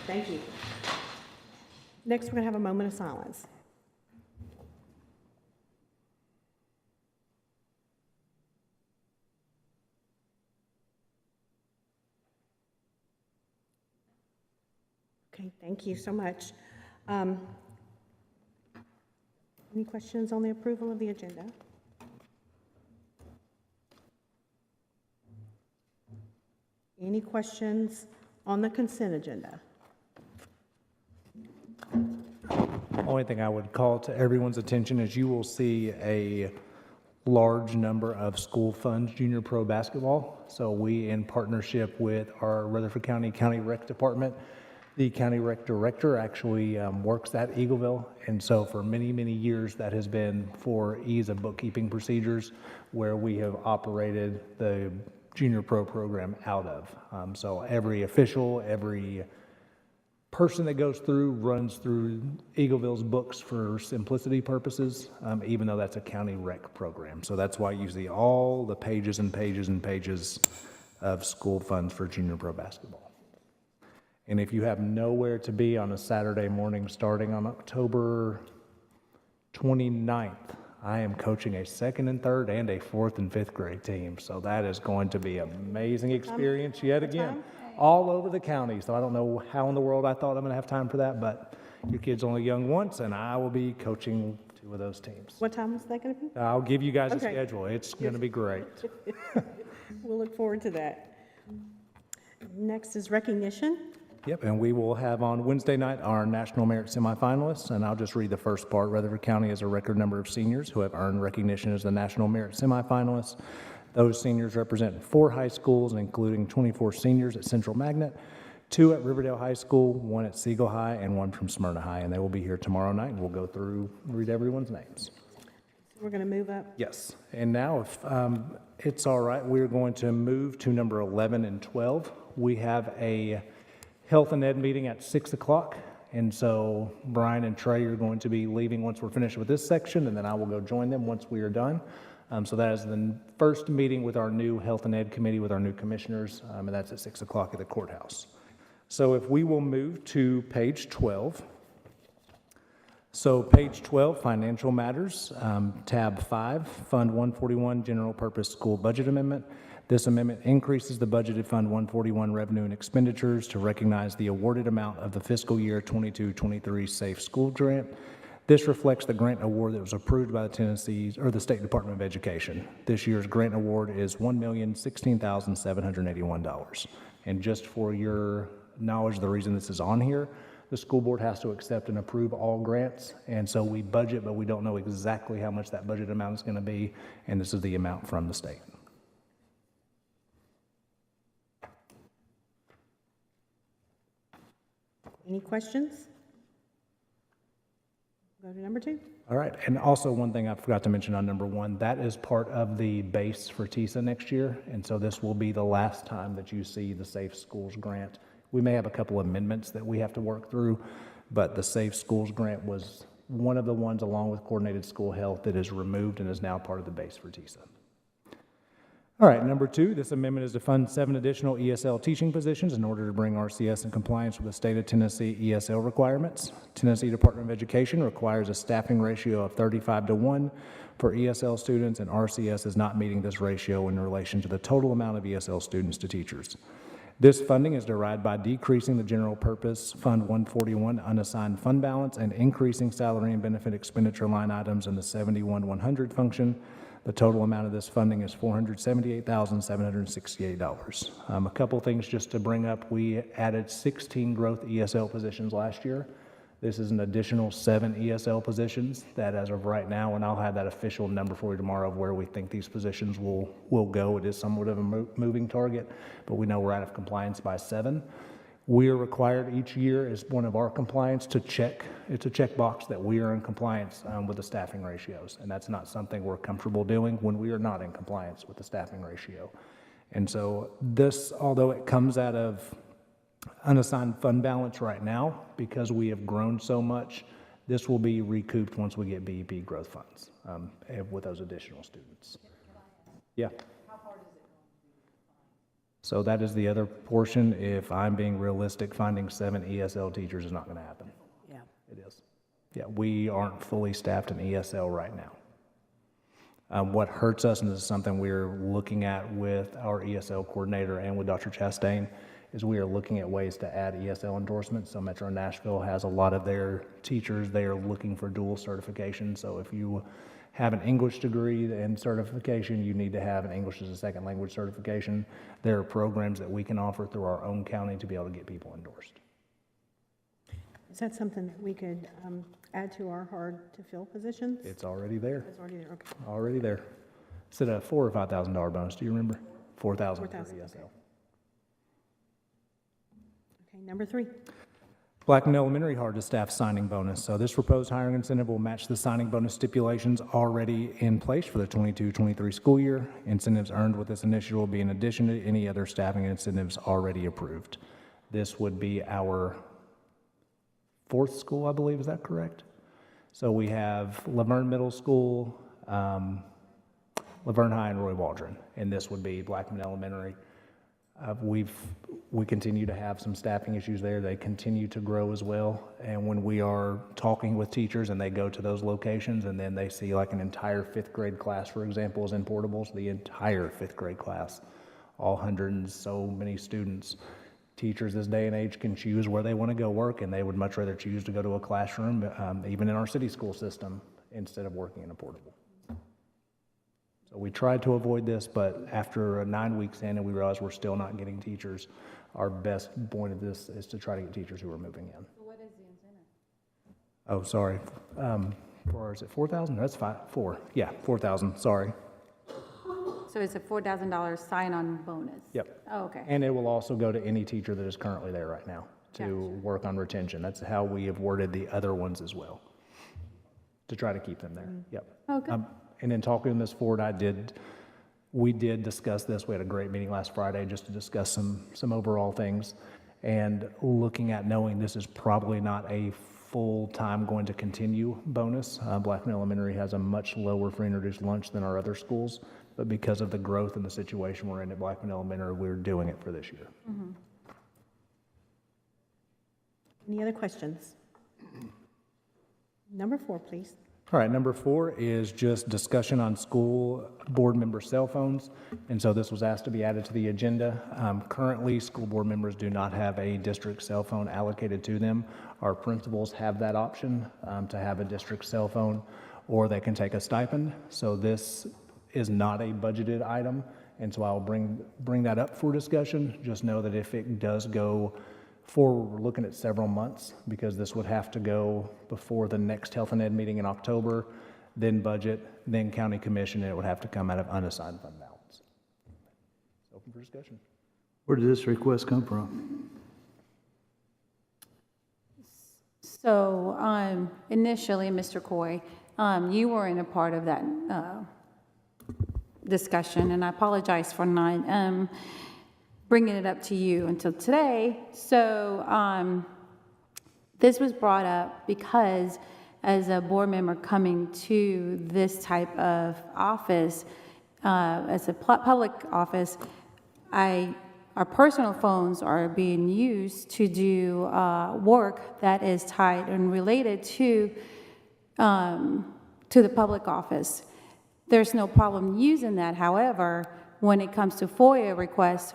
Thank you. Next, we're going to have a moment of silence. Okay, thank you so much. Any questions on the approval of the agenda? Any questions on the consent agenda? Only thing I would call to everyone's attention is you will see a large number of school funds junior pro basketball. So we, in partnership with our Rutherford County Rec Department, the County Rec Director actually works at Eagleville. And so for many, many years, that has been for ease of bookkeeping procedures where we have operated the junior pro program out of. So every official, every person that goes through runs through Eagleville's books for simplicity purposes, even though that's a county rec program. So that's why you see all the pages and pages and pages of school funds for junior pro basketball. And if you have nowhere to be on a Saturday morning starting on October 29th, I am coaching a second and third and a fourth and fifth grade team. So that is going to be an amazing experience yet again, all over the county. So I don't know how in the world I thought I'm going to have time for that, but your kid's only young once, and I will be coaching two of those teams. What time is that going to be? I'll give you guys a schedule. It's going to be great. We'll look forward to that. Next is recognition. Yep, and we will have on Wednesday night our National Merit Semifinalists, and I'll just read the first part. Rutherford County has a record number of seniors who have earned recognition as the National Merit Semifinalists. Those seniors represent 4 high schools, including 24 seniors at Central Magnet, 2 at Riverdale High School, 1 at Siegel High, and 1 from Smyrna High, and they will be here tomorrow night, and we'll go through, read everyone's names. We're going to move up. Yes, and now if it's all right, we're going to move to number 11 and 12. We have a Health and Ed meeting at 6 o'clock, and so Brian and Trey are going to be leaving once we're finished with this section, and then I will go join them once we are done. So that is the first meeting with our new Health and Ed committee with our new commissioners, and that's at 6 o'clock at the courthouse. So if we will move to page 12. So page 12, Financial Matters, tab 5, Fund 141, General Purpose School Budget Amendment. This amendment increases the budgeted Fund 141 revenue and expenditures to recognize the awarded amount of the fiscal year 22-23 Safe School Grant. This reflects the grant award that was approved by the State Department of Education. This year's grant award is $1,016,781. And just for your knowledge, the reason this is on here, the school board has to accept and approve all grants, and so we budget, but we don't know exactly how much that budget amount is going to be, and this is the amount from the state. Any questions? Go to number 2. All right, and also one thing I forgot to mention on number 1, that is part of the base for TISA next year, and so this will be the last time that you see the Safe Schools Grant. We may have a couple amendments that we have to work through, but the Safe Schools Grant was one of the ones, along with Coordinated School Health, that is removed and is now part of the base for TISA. All right, number 2, this amendment is to fund 7 additional ESL teaching positions in order to bring RCS in compliance with the state of Tennessee ESL requirements. Tennessee Department of Education requires a staffing ratio of 35-1 for ESL students, and RCS is not meeting this ratio in relation to the total amount of ESL students to teachers. This funding is derived by decreasing the general purpose Fund 141 unassigned fund balance and increasing salary and benefit expenditure line items in the 71-100 function. The total amount of this funding is $478,768. A couple things just to bring up. We added 16 growth ESL positions last year. This is an additional 7 ESL positions that, as of right now, and I'll have that official number for you tomorrow of where we think these positions will go. It is somewhat of a moving target, but we know we're out of compliance by 7. We are required each year as one of our compliance to check. It's a checkbox that we are in compliance with the staffing ratios, and that's not something we're comfortable doing when we are not in compliance with the staffing ratio. And so this, although it comes out of unassigned fund balance right now, because we have grown so much, this will be recouped once we get BEP growth funds with those additional students. Yeah. So that is the other portion. If I'm being realistic, finding 7 ESL teachers is not going to happen. Yeah. It is. Yeah, we aren't fully staffed in ESL right now. What hurts us, and this is something we're looking at with our ESL coordinator and with Dr. Chastain, is we are looking at ways to add ESL endorsements. So Metro Nashville has a lot of their teachers, they are looking for dual certification. So if you have an English degree and certification, you need to have an English as a second language certification. There are programs that we can offer through our own county to be able to get people endorsed. Is that something that we could add to our hard-to-fill positions? It's already there. It's already there, okay. Already there. Is it a $4,000 or $5,000 bonus? Do you remember? $4,000 for $4,000, ESL. Okay, number 3. Blackman Elementary hard to staff signing bonus. So this proposed hiring incentive will match the signing bonus stipulations already in place for the 22-23 school year. Incentives earned with this initiative will be in addition to any other staffing incentives already approved. This would be our 4th school, I believe. Is that correct? So we have Laverne Middle School, Laverne High, and Roy Waldron, and this would be Blackman Elementary. We continue to have some staffing issues there. They continue to grow as well. And when we are talking with teachers and they go to those locations and then they see like an entire 5th grade class, for example, is in portables, the entire 5th grade class, all 100 and so many students. Teachers this day and age can choose where they want to go work, and they would much rather choose to go to a classroom, even in our city school system, instead of working in a portable. So we tried to avoid this, but after 9 weeks in and we realized we're still not getting teachers, our best point of this is to try to get teachers who are moving in. So what is the incentive? Oh, sorry. Or is it 4,000? That's 4. Yeah, 4,000, sorry. So it's a $4,000 sign-on bonus? Yep. Oh, okay. And it will also go to any teacher that is currently there right now to Gotcha. work on retention. That's how we have worded the other ones as well, to try to keep them there. Yep. Oh, good. And in talking this forward, we did discuss this. We had a great meeting last Friday just to discuss some overall things, and looking at knowing this is probably not a full-time going to continue bonus. Blackman Elementary has a much lower free and reduced lunch than our other schools, but because of the growth and the situation we're in at Blackman Elementary, we're doing it for this year. Mm-hmm. Any other questions? Number 4, please. All right, number 4 is just discussion on school board member cell phones. And so this was asked to be added to the agenda. Currently, school board members do not have a district cell phone allocated to them. Our principals have that option to have a district cell phone, or they can take a stipend. So this is not a budgeted item, and so I'll bring that up for discussion. Just know that if it does go forward, we're looking at several months, because this would have to go before the next Health and Ed meeting in October, then budget, then county commission, and it would have to come out of unassigned fund balance. Open for discussion. Where did this request come from? So initially, Mr. Coy, you were in a part of that discussion, and I apologize for not bringing it up to you until today. So this was brought up because as a board member coming to this type of office, as a public office, our personal phones are being used to do work that is tied and related to the public office. There's no problem using that. However, when it comes to FOIA requests,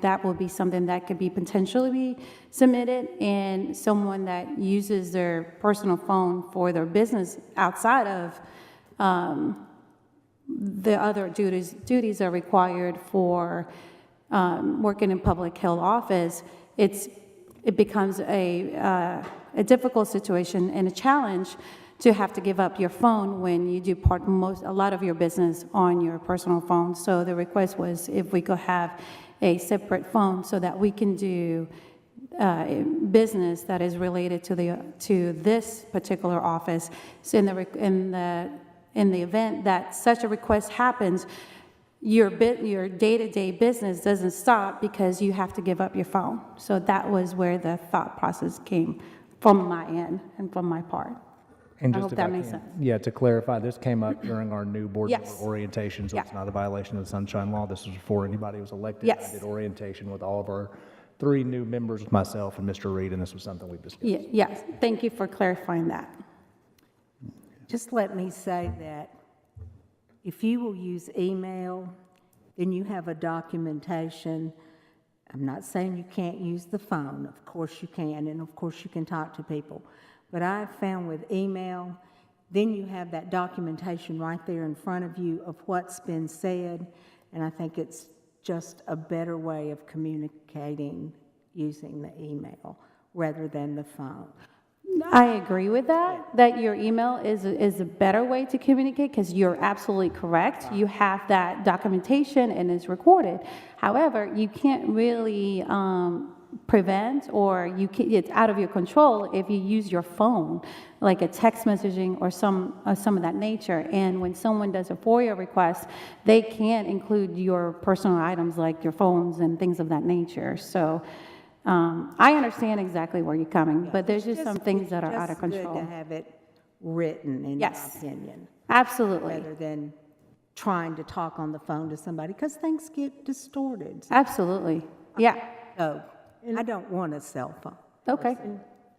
that will be something that could be potentially be submitted, and someone that uses their personal phone for their business outside of the other duties are required for working in public health office, it becomes a difficult situation and a challenge to have to give up your phone when you do a lot of your business on your personal phone. So the request was if we could have a separate phone so that we can do business that is related to this particular office. So in the event that such a request happens, your day-to-day business doesn't stop because you have to give up your phone. So that was where the thought process came from my end and from my part. And I just hope if that I makes can- sense. Yeah, to clarify, this came up during our new board member Yes. orientation, so it's Yeah. not a violation of the Sunshine Law. This was before anybody was elected. Yes. I did orientation with all of our 3 new members, with myself and Mr. Reed, and this was something we discussed. Yes, thank you for clarifying that. Just let me say that if you will use email, then you have a documentation. I'm not saying you can't use the phone. Of course you can, and of course you can talk to people. But I've found with email, then you have that documentation right there in front of you of what's been said, and I think it's just a better way of communicating using the email rather than the phone. I agree with that your email is a better way to communicate, because you're absolutely correct. You have that documentation and it's recorded. However, you can't really prevent, or it's out of your control if you use your phone, like a text messaging or some of that nature. And when someone does a FOIA request, they can't include your personal items like your phones and things of that nature. So I understand exactly where you're coming, but there's just some things that are out of It's just control. good to have it written, in my Yes. opinion, Absolutely. rather than trying to talk on the phone to somebody, because things get distorted. Absolutely. Yeah. So I don't want a cell phone. Okay.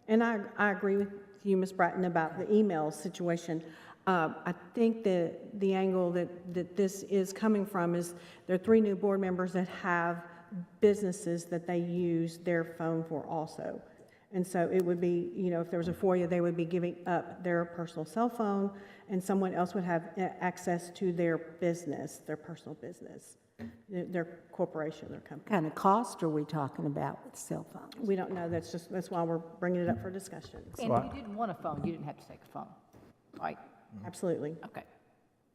And I agree with you, Ms. Bratton, about the email situation. I think that the angle that this is coming from is there are 3 new board members that have businesses that they use their phone for also. And so it would be, if there was a FOIA, they would be giving up their personal cell phone, and someone else would have access to their business, their personal business, their corporation, their company. What kind of cost are we talking about with cell phones? We don't know, that's why we're bringing it up for discussion. And if you didn't want a phone, you didn't have to take a phone, right? Absolutely. Okay.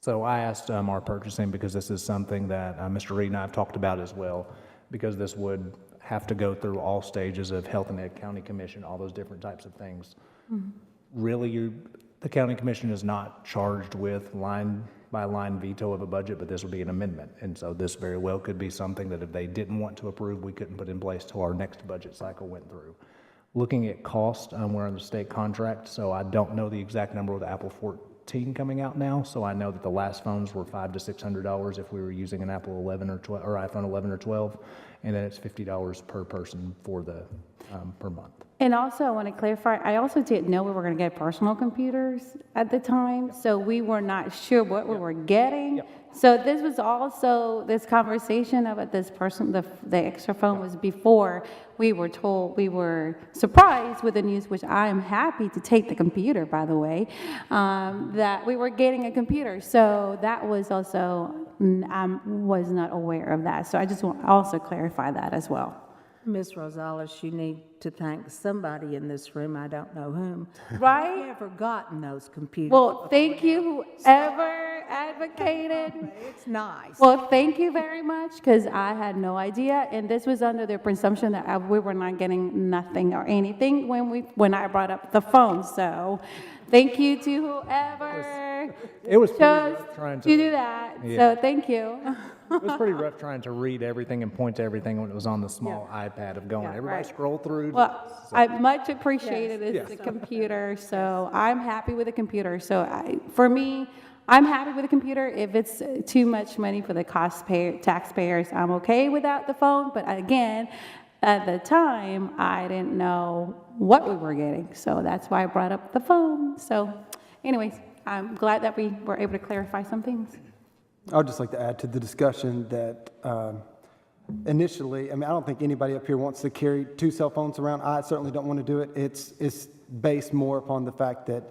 So I asked our purchasing, because this is something that Mr. Reed and I have talked about as well, because this would have to go through all stages of Health and Ed County Commission, all those different types of things. Really, the county commission is not charged with line-by-line veto of a budget, but this would be an amendment. And so this very well could be something that if they didn't want to approve, we couldn't put in place till our next budget cycle went through. Looking at cost, we're under state contract, so I don't know the exact number with the Apple 14 coming out now. So I know that the last phones were $500 to $600 if we were using an Apple 11 or 12 or iPhone 11 or 12, and then it's $50 per person for the per month. And also, I want to clarify, I also didn't know we were going to get personal computers at the time, so we were not sure what we were getting. So this was also, this conversation about this person, the extra phone was before we were told, we were surprised with the news, which I am happy to take the computer, by the way, that we were getting a computer. So that was also, I was not aware of that. So I just want to also clarify that as well. Ms. Rosales, you need to thank somebody in this room, I don't know whom. Right? I've never gotten those computers. Well, thank you, whoever advocated. It's nice. Well, thank you very much, because I had no idea, and this was under the presumption that we were not getting nothing or anything when I brought up the phone. So, thank you to whoever It was pretty chose rough trying to do that. Yeah. So, thank you. It was pretty rough trying to read everything and point to everything when it was on the small iPad of going, everybody right. scroll through. Well, I much appreciated it's the computer, so I'm happy with the computer. So for me, I'm happy with the computer. If it's too much money for the taxpayers, I'm okay without the phone. But again, at the time, I didn't know what we were getting, so that's why I brought up the phone. So anyways, I'm glad that we were able to clarify some things. I would just like to add to the discussion that initially, I don't think anybody up here wants to carry 2 cell phones around. I certainly don't want to do it. It's based more upon the fact that,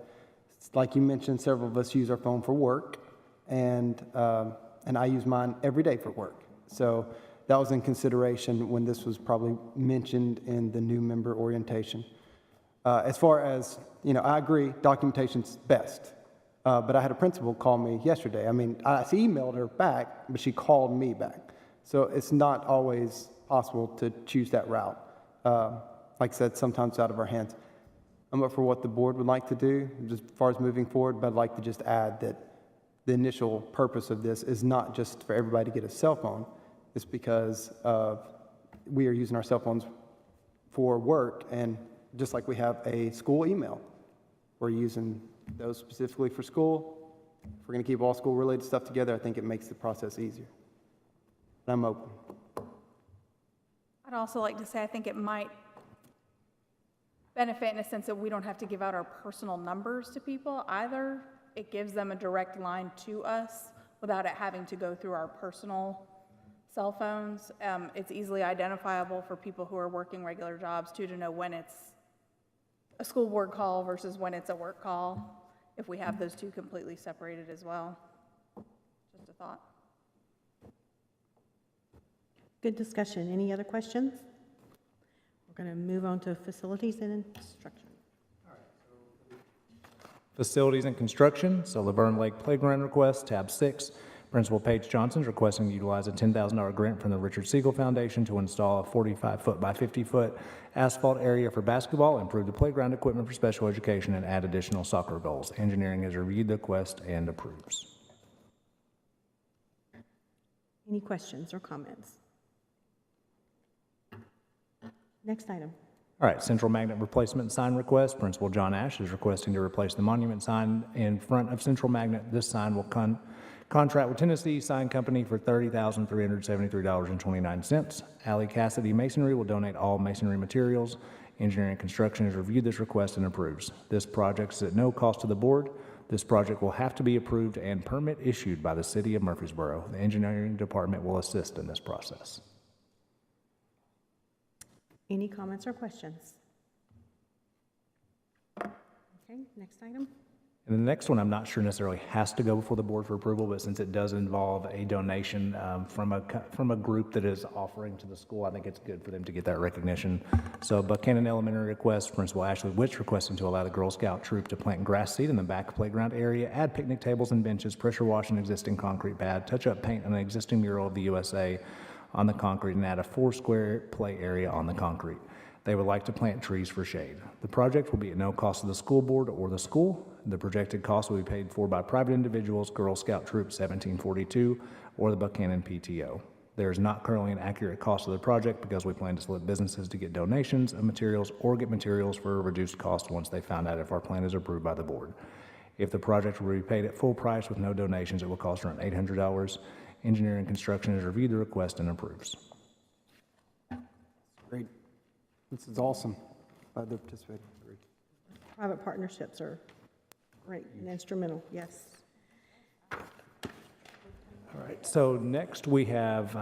like you mentioned, several of us use our phone for work, and I use mine every day for work. So that was in consideration when this was probably mentioned in the new member orientation. As far as, I agree, documentation's best. But I had a principal call me yesterday. I emailed her back, but she called me back. So it's not always possible to choose that route. Like I said, sometimes out of our hands. I'm up for what the board would like to do as far as moving forward, but I'd like to just add that the initial purpose of this is not just for everybody to get a cell phone. It's because we are using our cell phones for work, and just like we have a school email, we're using those specifically for school. If we're going to keep all school-related stuff together, I think it makes the process easier. But I'm open. I'd also like to say I think it might benefit in a sense that we don't have to give out our personal numbers to people either. It gives them a direct line to us without it having to go through our personal cell phones. It's easily identifiable for people who are working regular jobs too, to know when it's a school board call versus when it's a work call, if we have those two completely separated as well. Just a thought. Good discussion. Any other questions? We're going to move on to facilities and instruction. Facilities and construction, so Laverne Lake Playground request, tab 6. Principal Paige Johnson is requesting to utilize a $10,000 grant from the Richard Siegel Foundation to install a 45-foot by 50-foot asphalt area for basketball, improve the playground equipment for special education, and add additional soccer goals. Engineering has reviewed the request and approves. Any questions or comments? Next item. All right, central magnet replacement sign request. Principal John Ash is requesting to replace the monument sign in front of central magnet. This sign will contract with Tennessee Sign Company for $30,373.29. Allie Cassidy Masonry will donate all masonry materials. Engineering and Construction has reviewed this request and approves. This project is at no cost to the board. This project will have to be approved and permit issued by the city of Murfreesboro. The engineering department will assist in this process. Any comments or questions? Okay, next item. And the next one, I'm not sure necessarily has to go before the board for approval, but since it does involve a donation from a group that is offering to the school, I think it's good for them to get that recognition. So Buchanan Elementary request, Principal Ashley Witch requesting to allow the Girl Scout troop to plant grass seed in the back playground area, add picnic tables and benches, pressure wash an existing concrete pad, touch up paint on an existing mural of the USA on the concrete, and add a 4-square play area on the concrete. They would like to plant trees for shade. The project will be at no cost to the school board or the school. The projected cost will be paid for by private individuals, Girl Scout Troop 1742, or the Buchanan PTO. There is not currently an accurate cost of the project because we plan to select businesses to get donations of materials or get materials for a reduced cost once they find out if our plan is approved by the board. If the project will be paid at full price with no donations, it will cost around $800. Engineering and Construction has reviewed the request and approves. Great. This is awesome. Glad they're participating. Private partnerships are great and instrumental, yes. All right, so next we have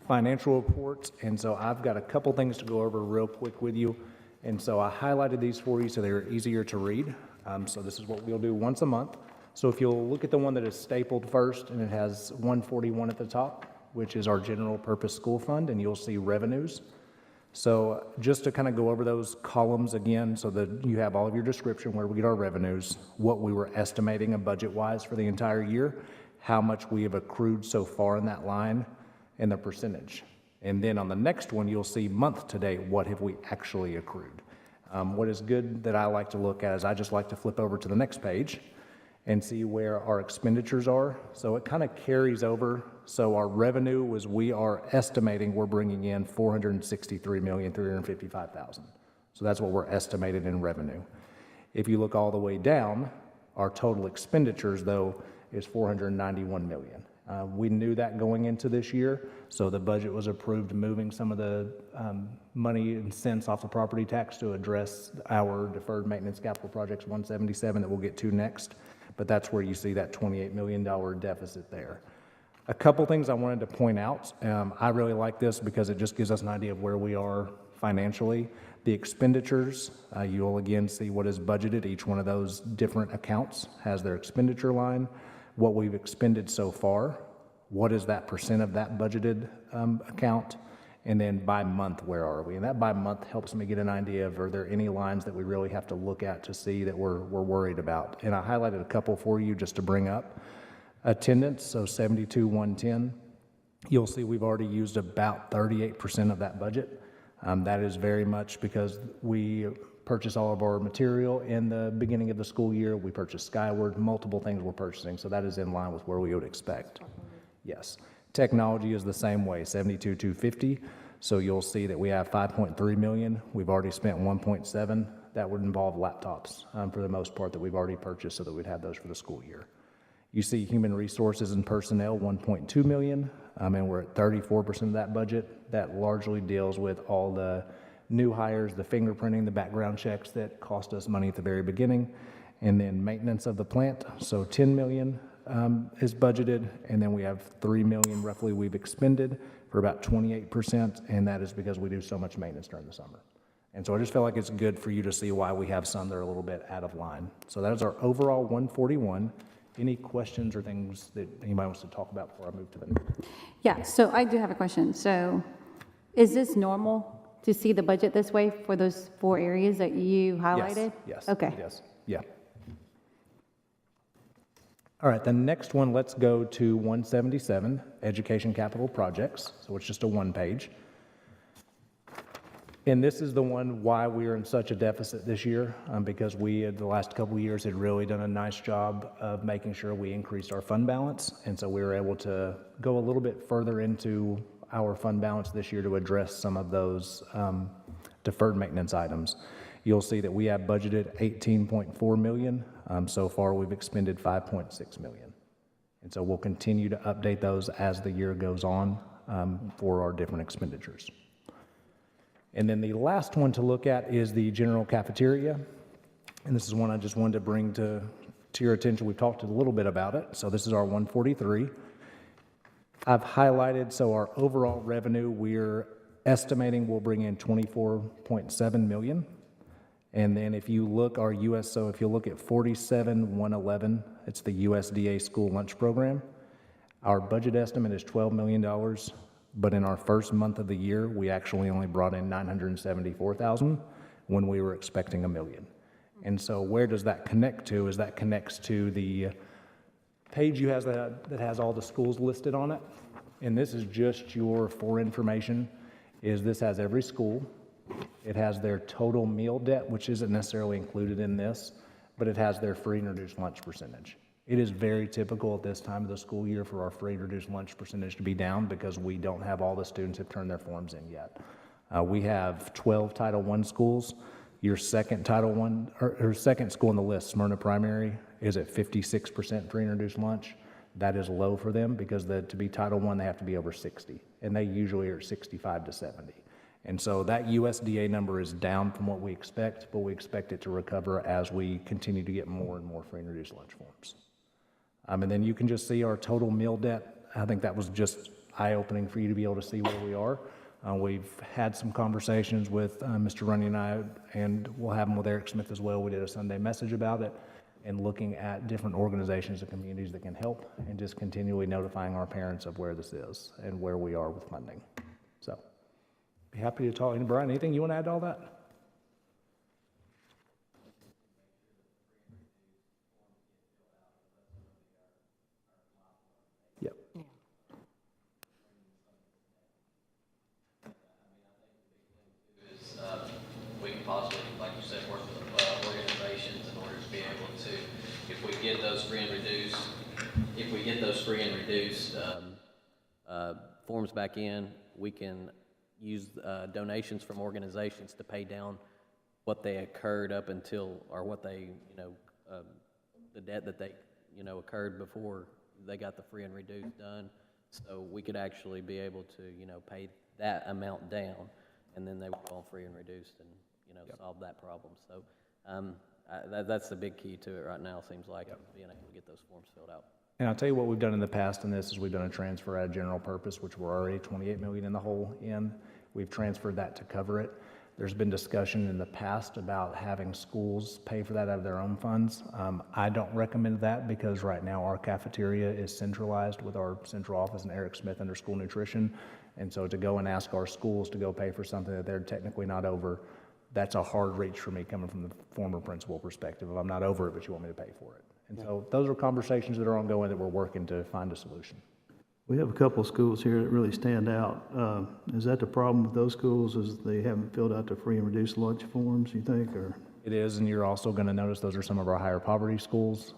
financial reports, and so I've got a couple things to go over real quick with you. And so I highlighted these for you so they're easier to read. So this is what we'll do once a month. So if you'll look at the one that is stapled first, and it has 141 at the top, which is our general purpose school fund, and you'll see revenues. So just to kind of go over those columns again so that you have all of your description where we get our revenues, what we were estimating budget-wise for the entire year, how much we have accrued so far in that line, and the percentage. And then on the next one, you'll see month to date, what have we actually accrued. What is good that I like to look at is I just like to flip over to the next page and see where our expenditures are. So it kind of carries over. So our revenue was, we are estimating we're bringing in $463,355,000. So that's what we're estimated in revenue. If you look all the way down, our total expenditures, though, is $491 million. We knew that going into this year, so the budget was approved moving some of the money and cents off the property tax to address our deferred maintenance capital projects 177 that we'll get to next. But that's where you see that $28 million deficit there. A couple things I wanted to point out. I really like this because it just gives us an idea of where we are financially. The expenditures, you'll again see what is budgeted. Each one of those different accounts has their expenditure line, what we've expended so far, what is that percent of that budgeted account, and then by month, where are we? And that by month helps me get an idea of, are there any lines that we really have to look at to see that we're worried about? And I highlighted a couple for you just to bring up. Attendance, so 72,110. You'll see we've already used about 38% of that budget. That is very much because we purchase all of our material in the beginning of the school year. We purchase Skyward, multiple things we're purchasing, so that is in line with where we would expect. Yes. Technology is the same way, 72,250. So you'll see that we have 5.3 million. We've already spent 1.7. that would involve laptops for the most part that we've already purchased so that we'd have those for the school year. You see human resources and personnel, 1.2 million, and we're at 34% of that budget. That largely deals with all the new hires, the fingerprinting, the background checks that cost us money at the very beginning, and then maintenance of the plant. So 10 million is budgeted, and then we have 3 million roughly we've expended for about 28%, and that is because we do so much maintenance during the summer. And so I just feel like it's good for you to see why we have some that are a little bit out of line. So that is our overall 141. Any questions or things that anybody wants to talk about before I move to the next? Yeah, so I do have a question. So is this normal to see the budget this way for those 4 areas that you highlighted? Yes. Okay. Yes. Yeah. All right, the next one, let's go to 177, Education Capital Projects. So it's just a 1-page. And this is the one why we are in such a deficit this year, because we, the last couple of years, had really done a nice job of making sure we increased our fund balance. And so we were able to go a little bit further into our fund balance this year to address some of those deferred maintenance items. You'll see that we have budgeted 18.4 million. So far, we've expended 5.6 million. And so we'll continue to update those as the year goes on for our different expenditures. And then the last one to look at is the general cafeteria. And this is one I just wanted to bring to your attention. We've talked a little bit about it. So this is our 143. I've highlighted, so our overall revenue, we're estimating we'll bring in 24.7 million. And then if you look our US, so if you look at 47,111, it's the USDA school lunch program. Our budget estimate is $12 million. But in our first month of the year, we actually only brought in 974,000 when we were expecting $1 million. And so where does that connect to? Is that connects to the page you have that has all the schools listed on it. And this is just for information, is this has every school. It has their total meal debt, which isn't necessarily included in this, but it has their free and reduced lunch percentage. It is very typical at this time of the school year for our free and reduced lunch percentage to be down because we don't have all the students have turned their forms in yet. We have 12 Title I schools. Your second Title I, or second school on the list, Smyrna Primary, is at 56% free and reduced lunch. That is low for them because to be Title I, they have to be over 60, and they usually are 65 to 70. And so that USDA number is down from what we expect, but we expect it to recover as we continue to get more and more free and reduced lunch forms. And then you can just see our total meal debt. I think that was just eye-opening for you to be able to see where we are. We've had some conversations with Mr. Runny and I, and we'll have them with Eric Smith as well. We did a Sunday message about it and looking at different organizations and communities that can help and just continually notifying our parents of where this is and where we are with funding. So be happy to talk. And Brian, anything you want to add to all that? Yep. We can possibly, like you said, work with organizations in order to be able to, if we get those free and reduced forms back in, we can use donations from organizations to pay down what they incurred up until, or what they, the debt that they, occurred before they got the free and reduced done. So we could actually be able to, pay that amount down, and then they would go on free and reduced and, solve that problem. So that's the big key to it right now, seems like, being able to get those forms filled out. And I'll tell you what we've done in the past in this is we've done a transfer out of general purpose, which we're already 28 million in the hole in. We've transferred that to cover it. There's been discussion in the past about having schools pay for that out of their own funds. I don't recommend that because right now our cafeteria is centralized with our central office and Eric Smith under school nutrition. And so to go and ask our schools to go pay for something that they're technically not over, that's a hard reach for me coming from the former principal perspective. If I'm not over it, but you want me to pay for it. And so those are conversations that are ongoing that we're working to find a solution. We have a couple of schools here that really stand out. Is that the problem with those schools, is they haven't filled out the free and reduced lunch forms, you think, or? It is, and you're also going to notice those are some of our higher poverty schools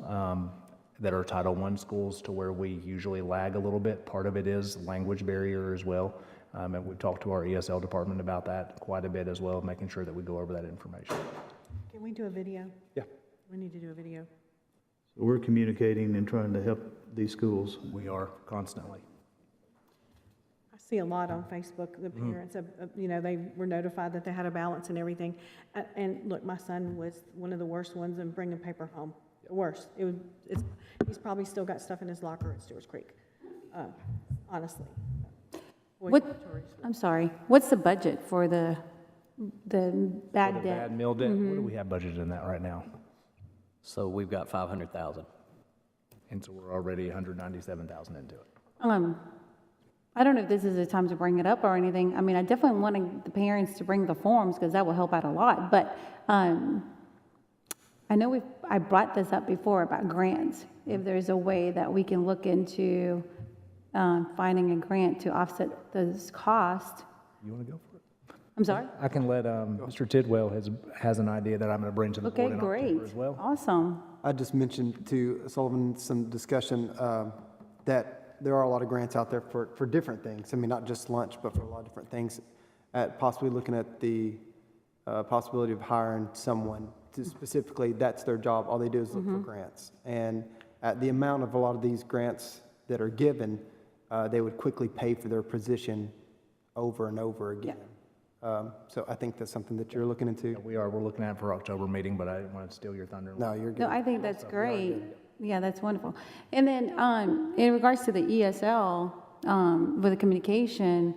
that are Title I schools to where we usually lag a little bit. Part of it is language barrier as well. And we've talked to our ESL department about that quite a bit as well, making sure that we go over that information. Can we do a video? Yeah. We need to do a video. So we're communicating and trying to help these schools. We are constantly. I see a lot on Facebook, the parents, you know, they were notified that they had a balance and everything. And look, my son was one of the worst ones in bringing paper home. The worst. He's probably still got stuff in his locker at Stewart's Creek, honestly. Boy, I'm sorry, what's the budget for the bad For the debt? bad meal debt, what do we have budgeted in that right now? So we've got 500,000. And so we're already 197,000 into it. I don't know if this is the time to bring it up or anything. I mean, I definitely want the parents to bring the forms because that will help out a lot. But I know I brought this up before about grants. If there's a way that we can look into finding a grant to offset those costs. You want to go for it? I'm sorry? I can let, Mr. Tidwell has an idea that I'm going to bring to the Okay, board in great. October as well. Awesome. I just mentioned to Sullivan some discussion that there are a lot of grants out there for different things. I mean, not just lunch, but for a lot of different things. At possibly looking at the possibility of hiring someone to specifically, that's their job. All they do is look for grants. And at the amount of a lot of these grants that are given, they would quickly pay for their position over and over again. So I think that's something that you're looking into. We're looking at it for October meeting, but I didn't want to steal your thunder. No, you're good. No, I think that's great. Yeah, that's wonderful. And then in regards to the ESL, with the communication,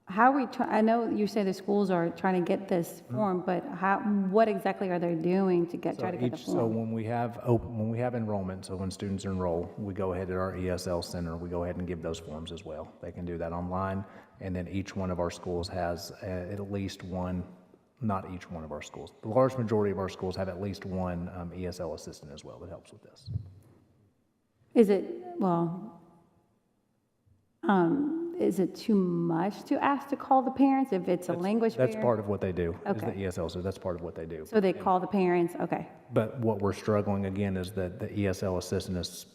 how we try, I know you say the schools are trying to get this form, but what exactly are they doing to try to get the So form? when we have enrollment, so when students enroll, we go ahead at our ESL center, we go ahead and give those forms as well. They can do that online, and then each one of our schools has at least one, not each one of our schools, the large majority of our schools have at least one ESL assistant as well that helps with this. Is it too much to ask to call the parents if it's a language barrier? That's part of what they do, is the Okay. ESL, so that's part of what they do. So they call the parents, okay. But what we're struggling again is that the ESL assistant is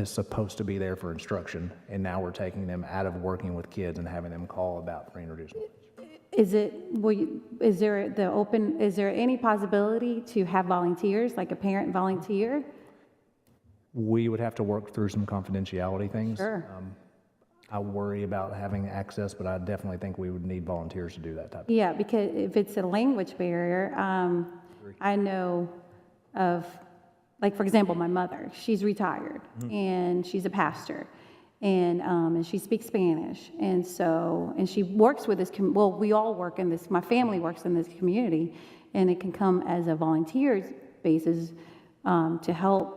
supposed to be there for instruction, and now we're taking them out of working with kids and having them call about reintroduced lunch. Is there any possibility to have volunteers, like a parent volunteer? We would have to work through some confidentiality things. Sure. I worry about having access, but I definitely think we would need volunteers to do that type of. Yeah, because if it's a language barrier, I know of, like, for example, my mother, she's retired, and she's a pastor, and she speaks Spanish, and she works with this, we all work in this, my family works in this community, and it can come as a volunteer basis to help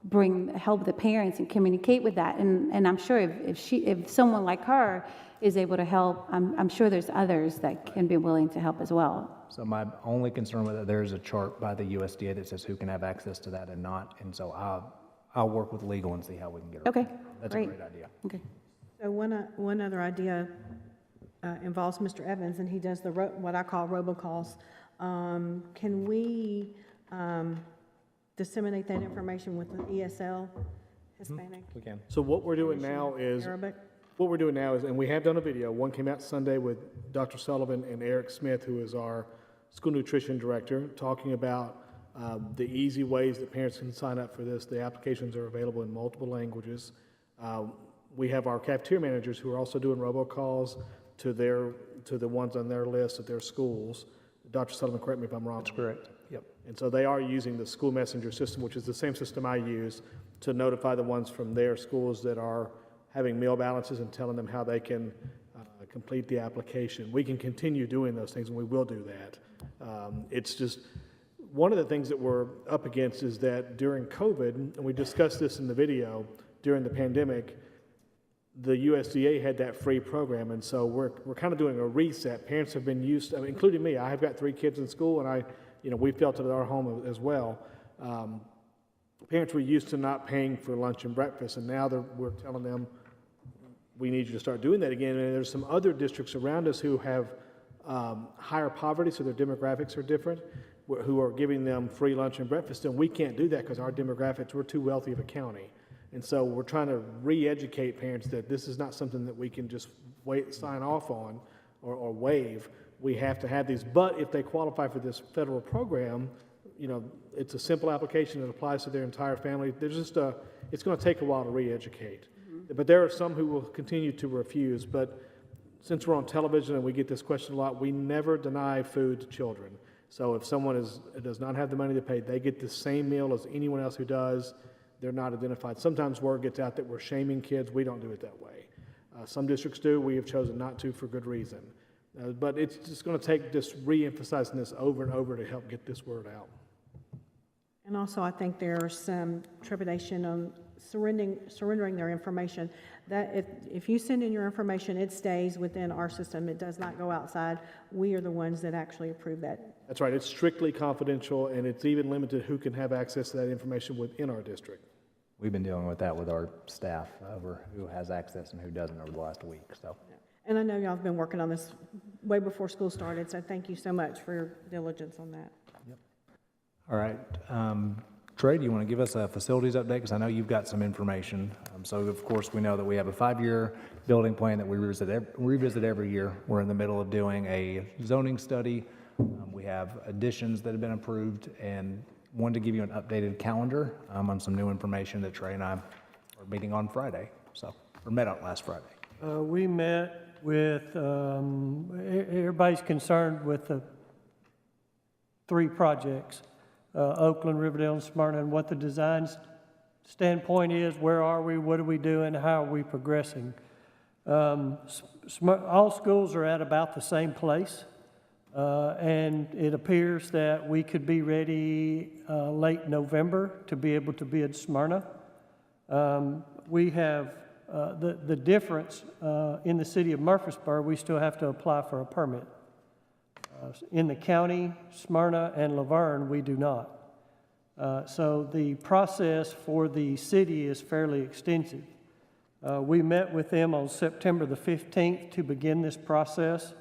the parents and communicate with that. And I'm sure if someone like her is able to help, I'm sure there's others that can be willing to help as well. So my only concern with it, there's a chart by the USDA that says who can have access to that and not, and so I'll work with legal and see how we can get it. Okay, That's great. a great idea. Okay. So one other idea involves Mr. Evans, and he does what I call robocalls. Can we disseminate that information with the ESL, Hispanic, We can. So what we're doing now is, Arabic? and we have done a video, one came out Sunday with Dr. Sullivan and Eric Smith, who is our school nutrition director, talking about the easy ways that parents can sign up for this. The applications are available in multiple languages. We have our cafeteria managers who are also doing robocalls to the ones on their list at their schools. Dr. Sullivan, correct me if I'm wrong. That's correct. Yep. And so they are using the school messenger system, which is the same system I use, to notify the ones from their schools that are having meal balances and telling them how they can complete the application. We can continue doing those things, and we will do that. It's just, one of the things that we're up against is that during COVID, and we discussed this in the video, during the pandemic, the USDA had that free program, and so we're kind of doing a reset. Parents have been used, including me. I have got 3 kids in school, and we felt it at our home as well. Parents were used to not paying for lunch and breakfast, and now we're telling them, we need you to start doing that again. And there's some other districts around us who have higher poverty, so their demographics are different, who are giving them free lunch and breakfast, and we can't do that because our demographics, we're too wealthy of a county. And so we're trying to re-educate parents that this is not something that we can just sign off on or waive. we have to have these. But if they qualify for this federal program, you know, it's a simple application that applies to their entire family. There's just it's going to take a while to re-educate. But there are some who will continue to refuse. But since we're on television and we get this question a lot, we never deny food to children. So if someone does not have the money to pay, they get the same meal as anyone else who does. They're not identified. Sometimes word gets out that we're shaming kids. We don't do it that way. Some districts do. We have chosen not to for good reason. But it's just going to take just re-emphasizing this over and over to help get this word out. And also, I think there's some trepidation on surrendering their information. That if you send in your information, it stays within our system. It does not go outside. We are the ones that actually approve that. That's right. It's strictly confidential, and it's even limited who can have access to that information within our district. We've been dealing with that with our staff over who has access and who doesn't over the last week, so. And I know y'all have been working on this way before school started, so thank you so much for your diligence on that. All right. Trey, do you want to give us a facilities update? Because I know you've got some information. So, of course, we know that we have a 5-year building plan that we revisit every year. We're in the middle of doing a zoning study. We have additions that have been approved, and wanted to give you an updated calendar on some new information that Trey and I are meeting on Friday. So, or met on last Friday. We met with, everybody's concerned with the 3 projects. Oakland, Riverdale, and Smyrna, and what the design standpoint is, where are we, what are we doing, how are we progressing. All schools are at about the same place, and it appears that we could be ready late November to be able to bid Smyrna. We have the difference in the city of Murfreesboro, we still have to apply for a permit. In the county, Smyrna and Laverne, we do not. So the process for the city is fairly extensive. We met with them on September the 15th to begin this process.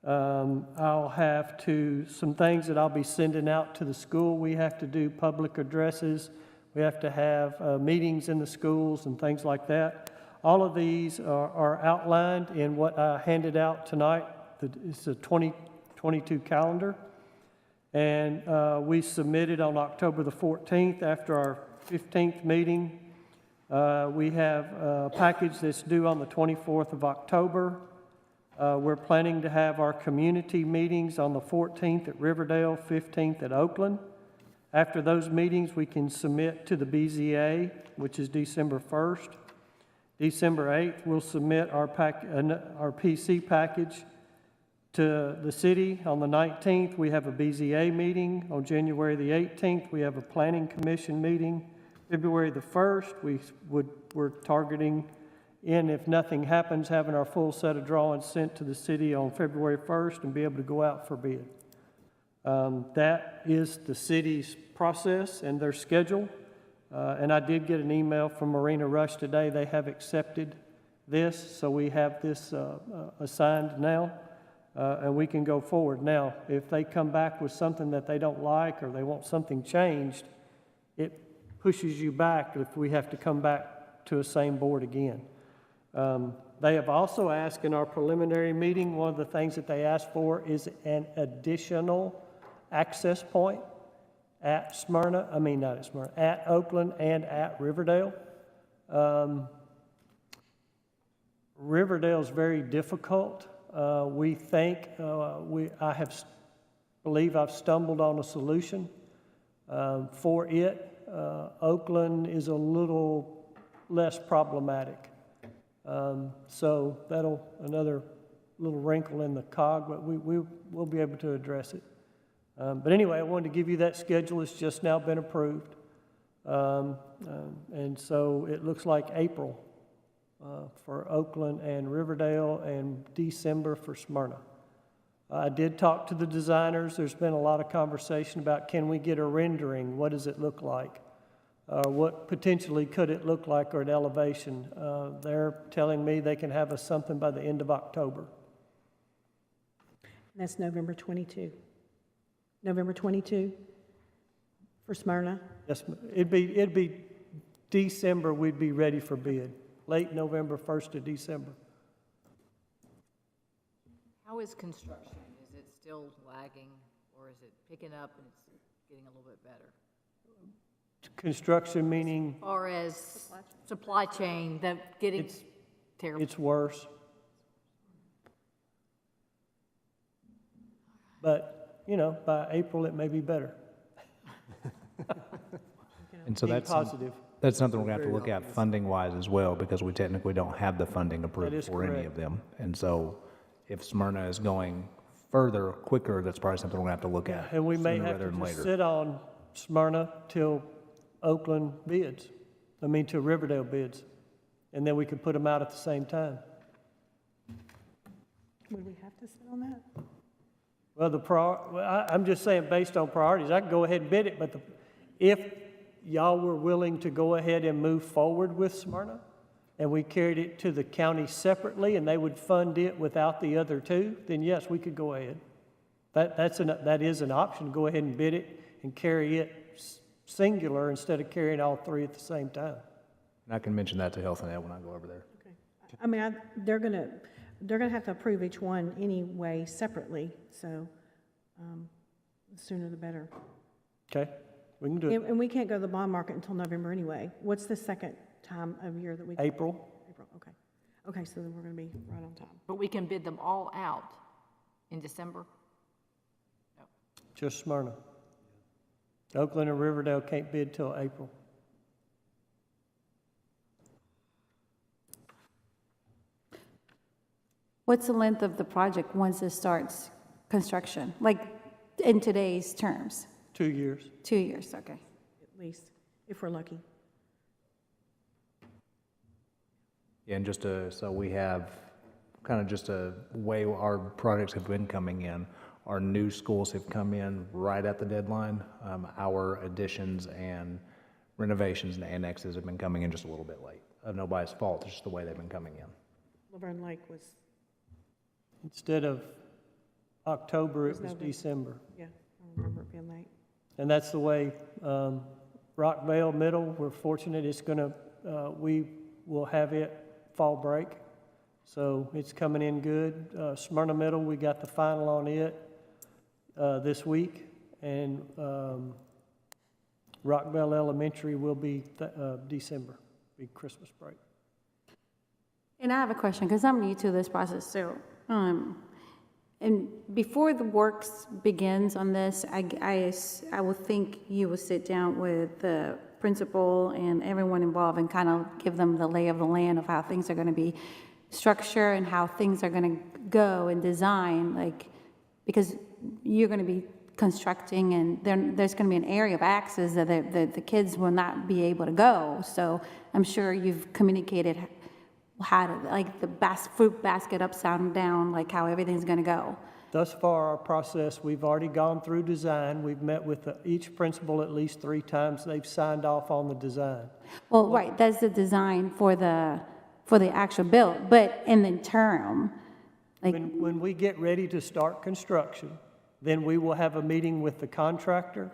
I'll have some things that I'll be sending out to the school. We have to do public addresses. We have to have meetings in the schools and things like that. All of these are outlined in what I handed out tonight. It's a 2022 calendar, and we submitted on October the 14th after our 15th meeting. We have a package that's due on the 24th of October. We're planning to have our community meetings on the 14th at Riverdale, 15th at Oakland. After those meetings, we can submit to the BZA, which is December 1st. December 8th, we'll submit our PC package to the city. On the 19th, we have a BZA meeting. On January the 18th, we have a planning commission meeting. February the 1st, we're targeting, and if nothing happens, having our full set of drawings sent to the city on February 1st and be able to go out for bid. That is the city's process and their schedule. And I did get an email from Marina Rush today. They have accepted this, so we have this assigned now. And we can go forward. Now, if they come back with something that they don't like or they want something changed, it pushes you back if we have to come back to a same board again. They have also asked in our preliminary meeting, one of the things that they asked for is an additional access point at at Oakland and at Riverdale. Riverdale is very difficult. We think believe I've stumbled on a solution for it. Oakland is a little less problematic, so that'll another little wrinkle in the cog, but we'll be able to address it. But anyway, I wanted to give you that schedule. It's just now been approved, and so it looks like April for Oakland and Riverdale, and December for Smyrna. I did talk to the designers. There's been a lot of conversation about, can we get a rendering? What does it look like? What potentially could it look like, or an elevation? They're telling me they can have us something by the end of October. That's November 22. November 22 for Smyrna? Yes, it'd be December we'd be ready for bid. Late November, 1st of December. How is construction? Is it still lagging, or is it picking up and it's getting a little bit better? Construction meaning Or as supply chain, that getting terrible. it's worse. But, you know, by April, it may be better. And so Being that's, positive. that's something we're gonna have to look at funding-wise as well, because we technically don't have the funding That approved is for any correct. of them. And so if Smyrna is going further, quicker, that's probably something we're gonna have to look at And we may sooner have rather to than just later. sit on Smyrna till Oakland bids. Till Riverdale bids. And then we could put them out at the same time. Would we have to sit on that? Well, I'm just saying, based on priorities, I can go ahead and bid it, but if y'all were willing to go ahead and move forward with Smyrna, and we carried it to the county separately, and they would fund it without the other two, then yes, we could go ahead. That is an option, go ahead and bid it and carry it singular instead of carrying all three at the same time. And I can mention that to Health and Ed when I go over there. I mean, they're gonna have to approve each one anyway separately, so, the sooner the better. Okay, we can do it. And we can't go to the bond market until November anyway. What's the second time of year that we? April. April, okay. Okay, so then we're gonna be right on time. But we can bid them all out in December? Just Smyrna. Oakland and Riverdale can't bid till April. What's the length of the project once it starts construction? Like, in today's terms? 2 years. 2 years, okay. At least, if we're lucky. Yeah, and so we have kind of just a way our projects have been coming in. Our new schools have come in right at the deadline. Our additions and renovations and annexes have been coming in just a little bit late. Of nobody's fault, it's just the way they've been coming in. Laverne Lake was, Instead of October, it was November. December. yeah, I remember it being late. And that's the way Rockvale Middle, we're fortunate, we will have it fall break. So it's coming in good. Smyrna Middle, we got the final on it this week. And Rockvale Elementary will be December, be Christmas break. And I have a question, because I'm new to this process, so, and before the works begins on this, I would think you would sit down with the principal and everyone involved and kind of give them the lay of the land of how things are going to be structured and how things are going to go and design, like, because you're going to be constructing and there's going to be an area of access that the kids will not be able to go. So I'm sure you've communicated how to, like, the fruit basket upside down, like how everything's going to go. Thus far, our process, we've already gone through design. We've met with each principal at least 3 times. They've signed off on the design. Well, right, that's the design for the actual build, but in the interim, like, When we get ready to start construction, then we will have a meeting with the contractor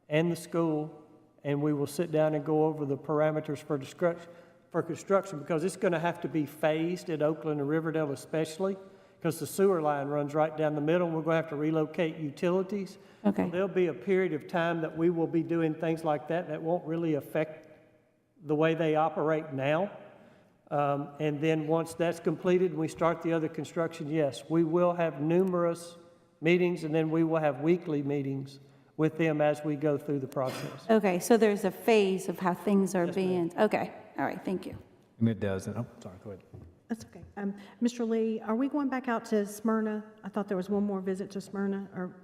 and the school, and we will sit down and go over the parameters for construction, because it's going to have to be phased at Oakland and Riverdale especially, because the sewer line runs right down the middle, and we're going to have to relocate utilities. Okay. So there'll be a period of time that we will be doing things like that won't really affect the way they operate now. And then once that's completed and we start the other construction, yes, we will have numerous meetings, and then we will have weekly meetings with them as we go through the process. okay, so there's a phase of how things are Yes, being, okay, all right, thank you. And it does, oh, sorry, go ahead. That's okay. Mr. Lee, are we going back out to Smyrna? I thought there was one more visit to Smyrna, or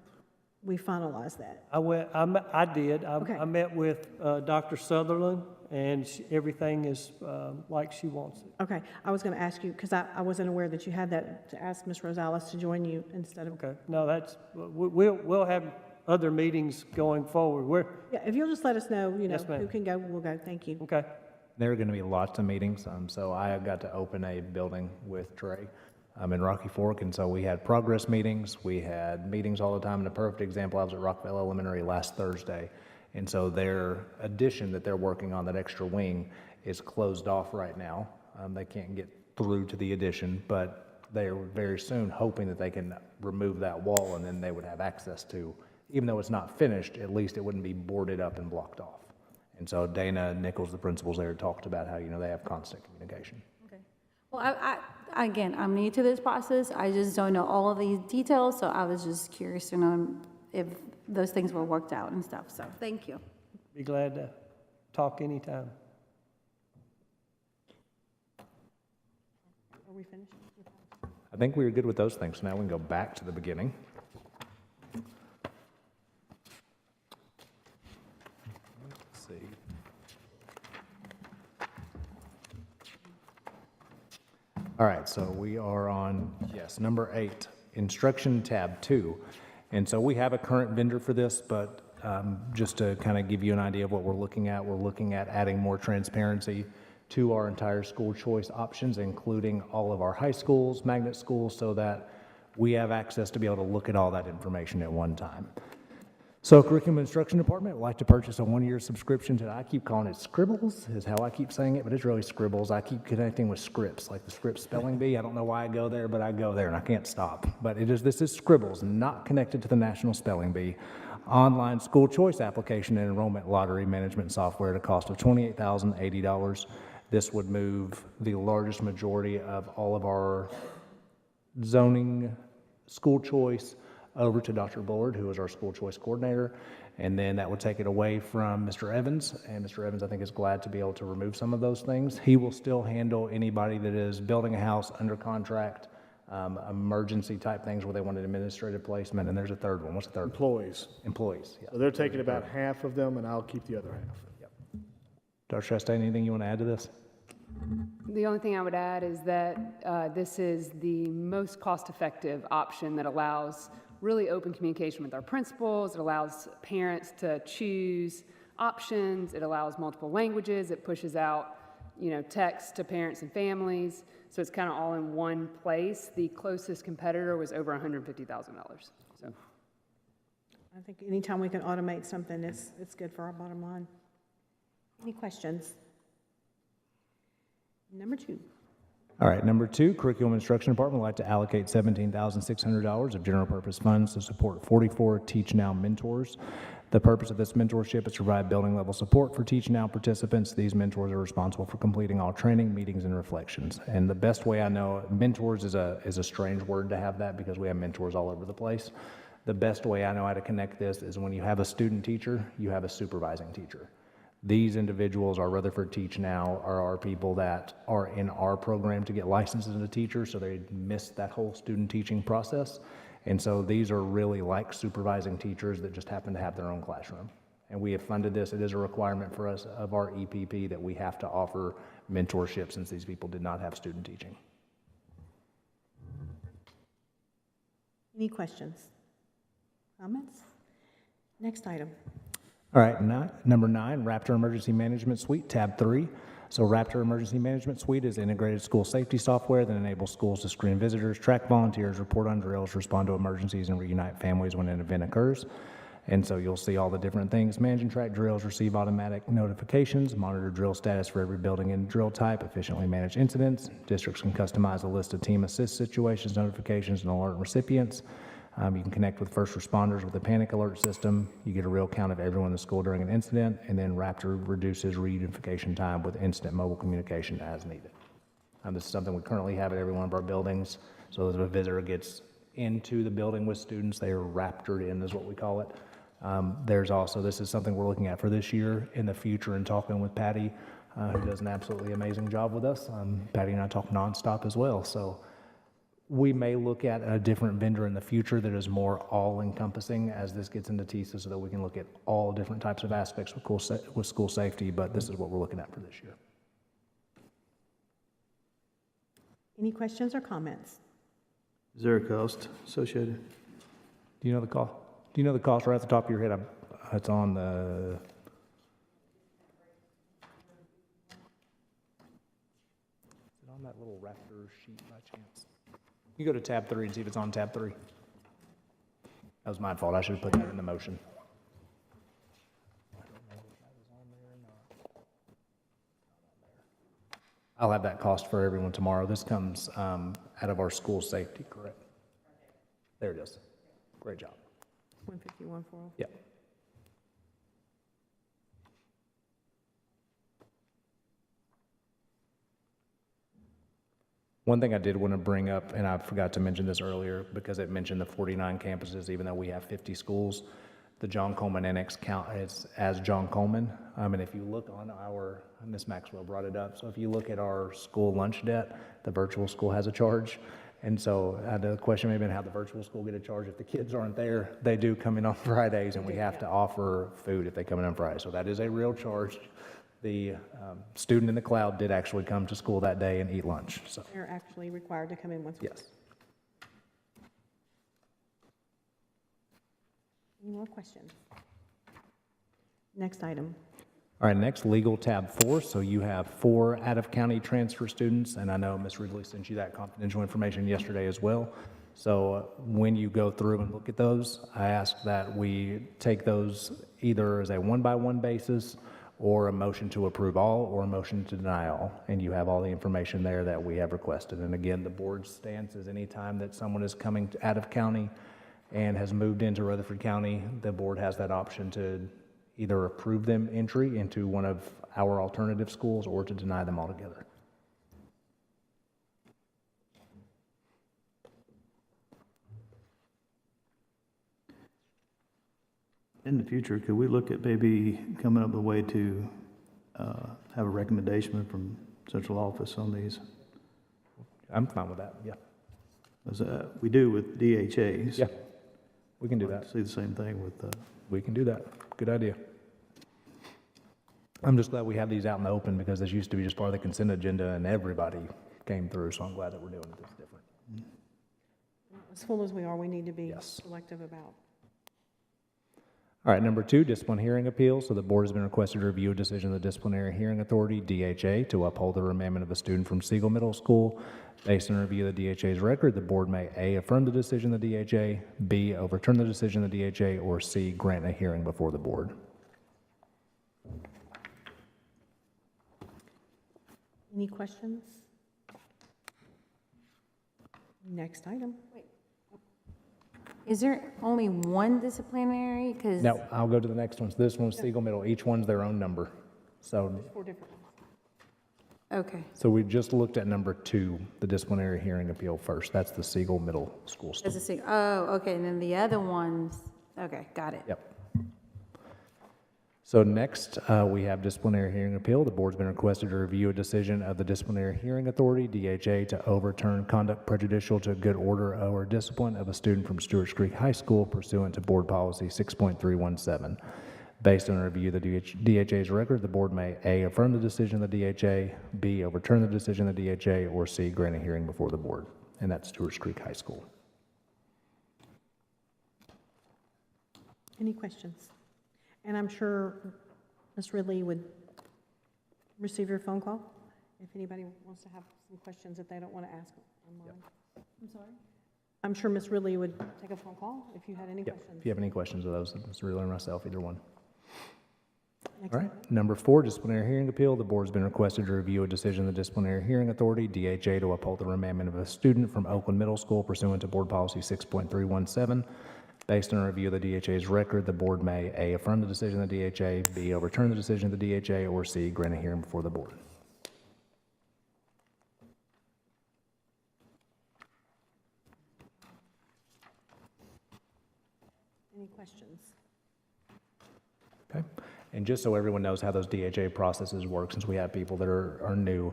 we finalized that? I did. Okay. I met with Dr. Sutherland, and everything is like she wants it. Okay, I was going to ask you, because I wasn't aware that you had that, to ask Ms. Rosales to join you instead of... Okay, no, we'll have other meetings going forward. Yeah, if you'll just let us know, Yes, ma'am. who can go, we'll go. Thank you. Okay, There are going to be lots of meetings, so I got to open a building with Trey in Rocky Fork, and so we had progress meetings, we had meetings all the time, and a perfect example, I was at Rockville Elementary last Thursday, and so their addition that they're working on, that extra wing, is closed off right now. They can't get through to the addition, but they are very soon hoping that they can remove that wall and then they would have access to, even though it's not finished, at least it wouldn't be boarded up and blocked off. And so Dana Nichols, the principals there, talked about how, they have constant communication. Well, again, I'm new to this process. I just don't know all of these details, so I was just curious to know if those things were worked out and stuff. So thank you. Be glad to talk anytime. Are we finished? I think we were good with those things. So now we can go back to the beginning. Let's see. All right, so we are on, yes, number 8, Instruction Tab 2. And so we have a current vendor for this, but just to kind of give you an idea of what we're looking at adding more transparency to our entire school choice options, including all of our high schools, magnet schools, so that we have access to be able to look at all that information at one time. So Curriculum Instruction Department would like to purchase a 1-year subscription to, I keep calling it Scribbles, is how I keep saying it, but it's really Scribbles. I keep connecting with Scripps, like the Scripps spelling bee. I don't know why I go there, but I go there and I can't stop. But this is Scribbles, not connected to the National Spelling Bee. Online school choice application and enrollment lottery management software at a cost of $28,080. This would move the largest majority of all of our zoning school choice over to Dr. Bullard, who is our school choice coordinator, and then that would take it away from Mr. Evans, and Mr. Evans, I think, is glad to be able to remove some of those things. He will still handle anybody that is building a house under contract, emergency type things where they want an administrative placement, and there's a third one. What's the third? Employees. Employees, yeah. So they're taking about half of them, and I'll keep the other half. Dr. Chastain, anything you want to add to this? The only thing I would add is that this is the most cost-effective option that allows really open communication with our principals. It allows parents to choose options. It allows multiple languages. It pushes out, text to parents and families. So it's kind of all in one place. The closest competitor was over $150,000. So I think anytime we can automate something, it's good for our bottom line. Any questions? Number 2. All right, number 2, Curriculum Instruction Department would like to allocate $17,600 of general purpose funds to support 44 Teach Now mentors. The purpose of this mentorship is to provide building level support for Teach Now participants. These mentors are responsible for completing all training, meetings, and reflections. And the best way I know, mentors is a strange word to have that because we have mentors all over the place. The best way I know how to connect this is when you have a student teacher, you have a supervising teacher. These individuals, our Rutherford Teach Now, are our people that are in our program to get licensed as a teacher, so they missed that whole student teaching process. And so these are really like supervising teachers that just happen to have their own classroom. And we have funded this. It is a requirement for us of our EPP that we have to offer mentorship since these people did not have student teaching. Any questions? Comments? Next item. All right, number 9, Raptor Emergency Management Suite, tab 3. So Raptor Emergency Management Suite is integrated school safety software that enables schools to screen visitors, track volunteers, report on drills, respond to emergencies, and reunite families when an event occurs. And so you'll see all the different things. Manage and track drills, receive automatic notifications, monitor drill status for every building and drill type, efficiently manage incidents. Districts can customize a list of team assist situations, notifications, and alert recipients. You can connect with first responders with a panic alert system. You get a real count of everyone in the school during an incident, and then Raptor reduces reunification time with instant mobile communication as needed. This is something we currently have at every one of our buildings. So if a visitor gets into the building with students, they are Raptored in is what we call it. This is something we're looking at for this year, in the future, and talking with Patty, who does an absolutely amazing job with us. Patty and I talk nonstop as well. So we may look at a different vendor in the future that is more all-encompassing as this gets into TISA so that we can look at all different types of aspects with school safety, but this is what we're looking at for this year. Any questions or comments? Is there a cost associated? Do you know the cost? Do you know the cost right at the top of your head? It's on the... Is it on that little Raptor sheet by chance? You go to tab 3 and see if it's on tab 3. That was my fault. I should have put that in the motion. I don't know if that was on there or not. I'll have that cost for everyone tomorrow. This comes out of our school safety, correct? There it is. Great job. 151.40. Yeah. One thing I did want to bring up, and I forgot to mention this earlier because it mentioned the 49 campuses, even though we have 50 schools, the John Coleman Annex count as John Coleman. And if you look on our, Ms. Maxwell brought it up, so if you look at our school lunch debt, the virtual school has a charge. And so the question may have been how the virtual school get a charge if the kids aren't there. They do come in on Fridays, and we have to offer food if they come in on Friday. So that is a real charge. The student in the cloud did actually come to school that day and eat lunch. So They're actually required to come in once a week. yes. Any more questions? Next item. All right, next, legal tab 4. So you have 4 out-of-county transfer students, and I know Ms. Ridley sent you that confidential information yesterday as well. So when you go through and look at those, I ask that we take those either as a one-by-one basis or a motion to approve all or a motion to deny all. And you have all the information there that we have requested. And again, the board's stance is anytime that someone is coming out of county and has moved into Rutherford County, the board has that option to either approve them entry into one of our alternative schools or to deny them altogether. In the future, could we look at maybe coming up with a way to have a recommendation from central office on these? I'm fine with that, yeah. As we do with DHAs. Yeah, we can do that. See the same thing with, We can do that. Good idea. I'm just glad we have these out in the open because this used to be just part of the consent agenda and everybody came through, so I'm glad that we're doing this different. As full as we are, we need to be Yes. selective about. All right, number 2, discipline hearing appeals. So the board has been requested to review a decision of the Disciplinary Hearing Authority, DHA, to uphold the remandment of a student from Siegel Middle School. Based on a review of the DHA's record, the board may A, affirm the decision of the DHA, B, overturn the decision of the DHA, or C, grant a hearing before the board. Any questions? Next item. Is there only one disciplinary? Because Now, I'll go to the next one. So this one's Siegel Middle. Each one's their own number. So 4 different ones. okay, So we just looked at number 2, the disciplinary hearing appeal first. That's the Siegel Middle School as student. a sig. Oh, okay, and then the other ones. Okay, got it. Yep. So next, we have disciplinary hearing appeal. The board's been requested to review a decision of the Disciplinary Hearing Authority, DHA, to overturn conduct prejudicial to good order or discipline of a student from Stewart's Creek High School pursuant to Board Policy 6.317. Based on a review of the DHA's record, the board may A, affirm the decision of the DHA, B, overturn the decision of the DHA, or C, grant a hearing before the board. And that's Stewart's Creek High School. Any questions? And I'm sure Ms. Ridley would receive your phone call if anybody wants to have some questions that they don't want to ask online. I'm sorry? I'm sure Ms. Ridley would take a phone call if you had any Yep. questions. If you have any questions of those, Mr. Reeler or myself, either one. Next All right, number 4, disciplinary hearing appeal. The board's been requested to review a decision of the Disciplinary Hearing Authority, DHA, to uphold the remandment of a student from Oakland Middle School pursuant to Board Policy 6.317. Based on a review of the DHA's record, the board may A, affirm the decision of the DHA, B, overturn the decision of the DHA, or C, grant a hearing before the board. Any questions? Okay, and just so everyone knows how those DHA processes work, since we have people that are new,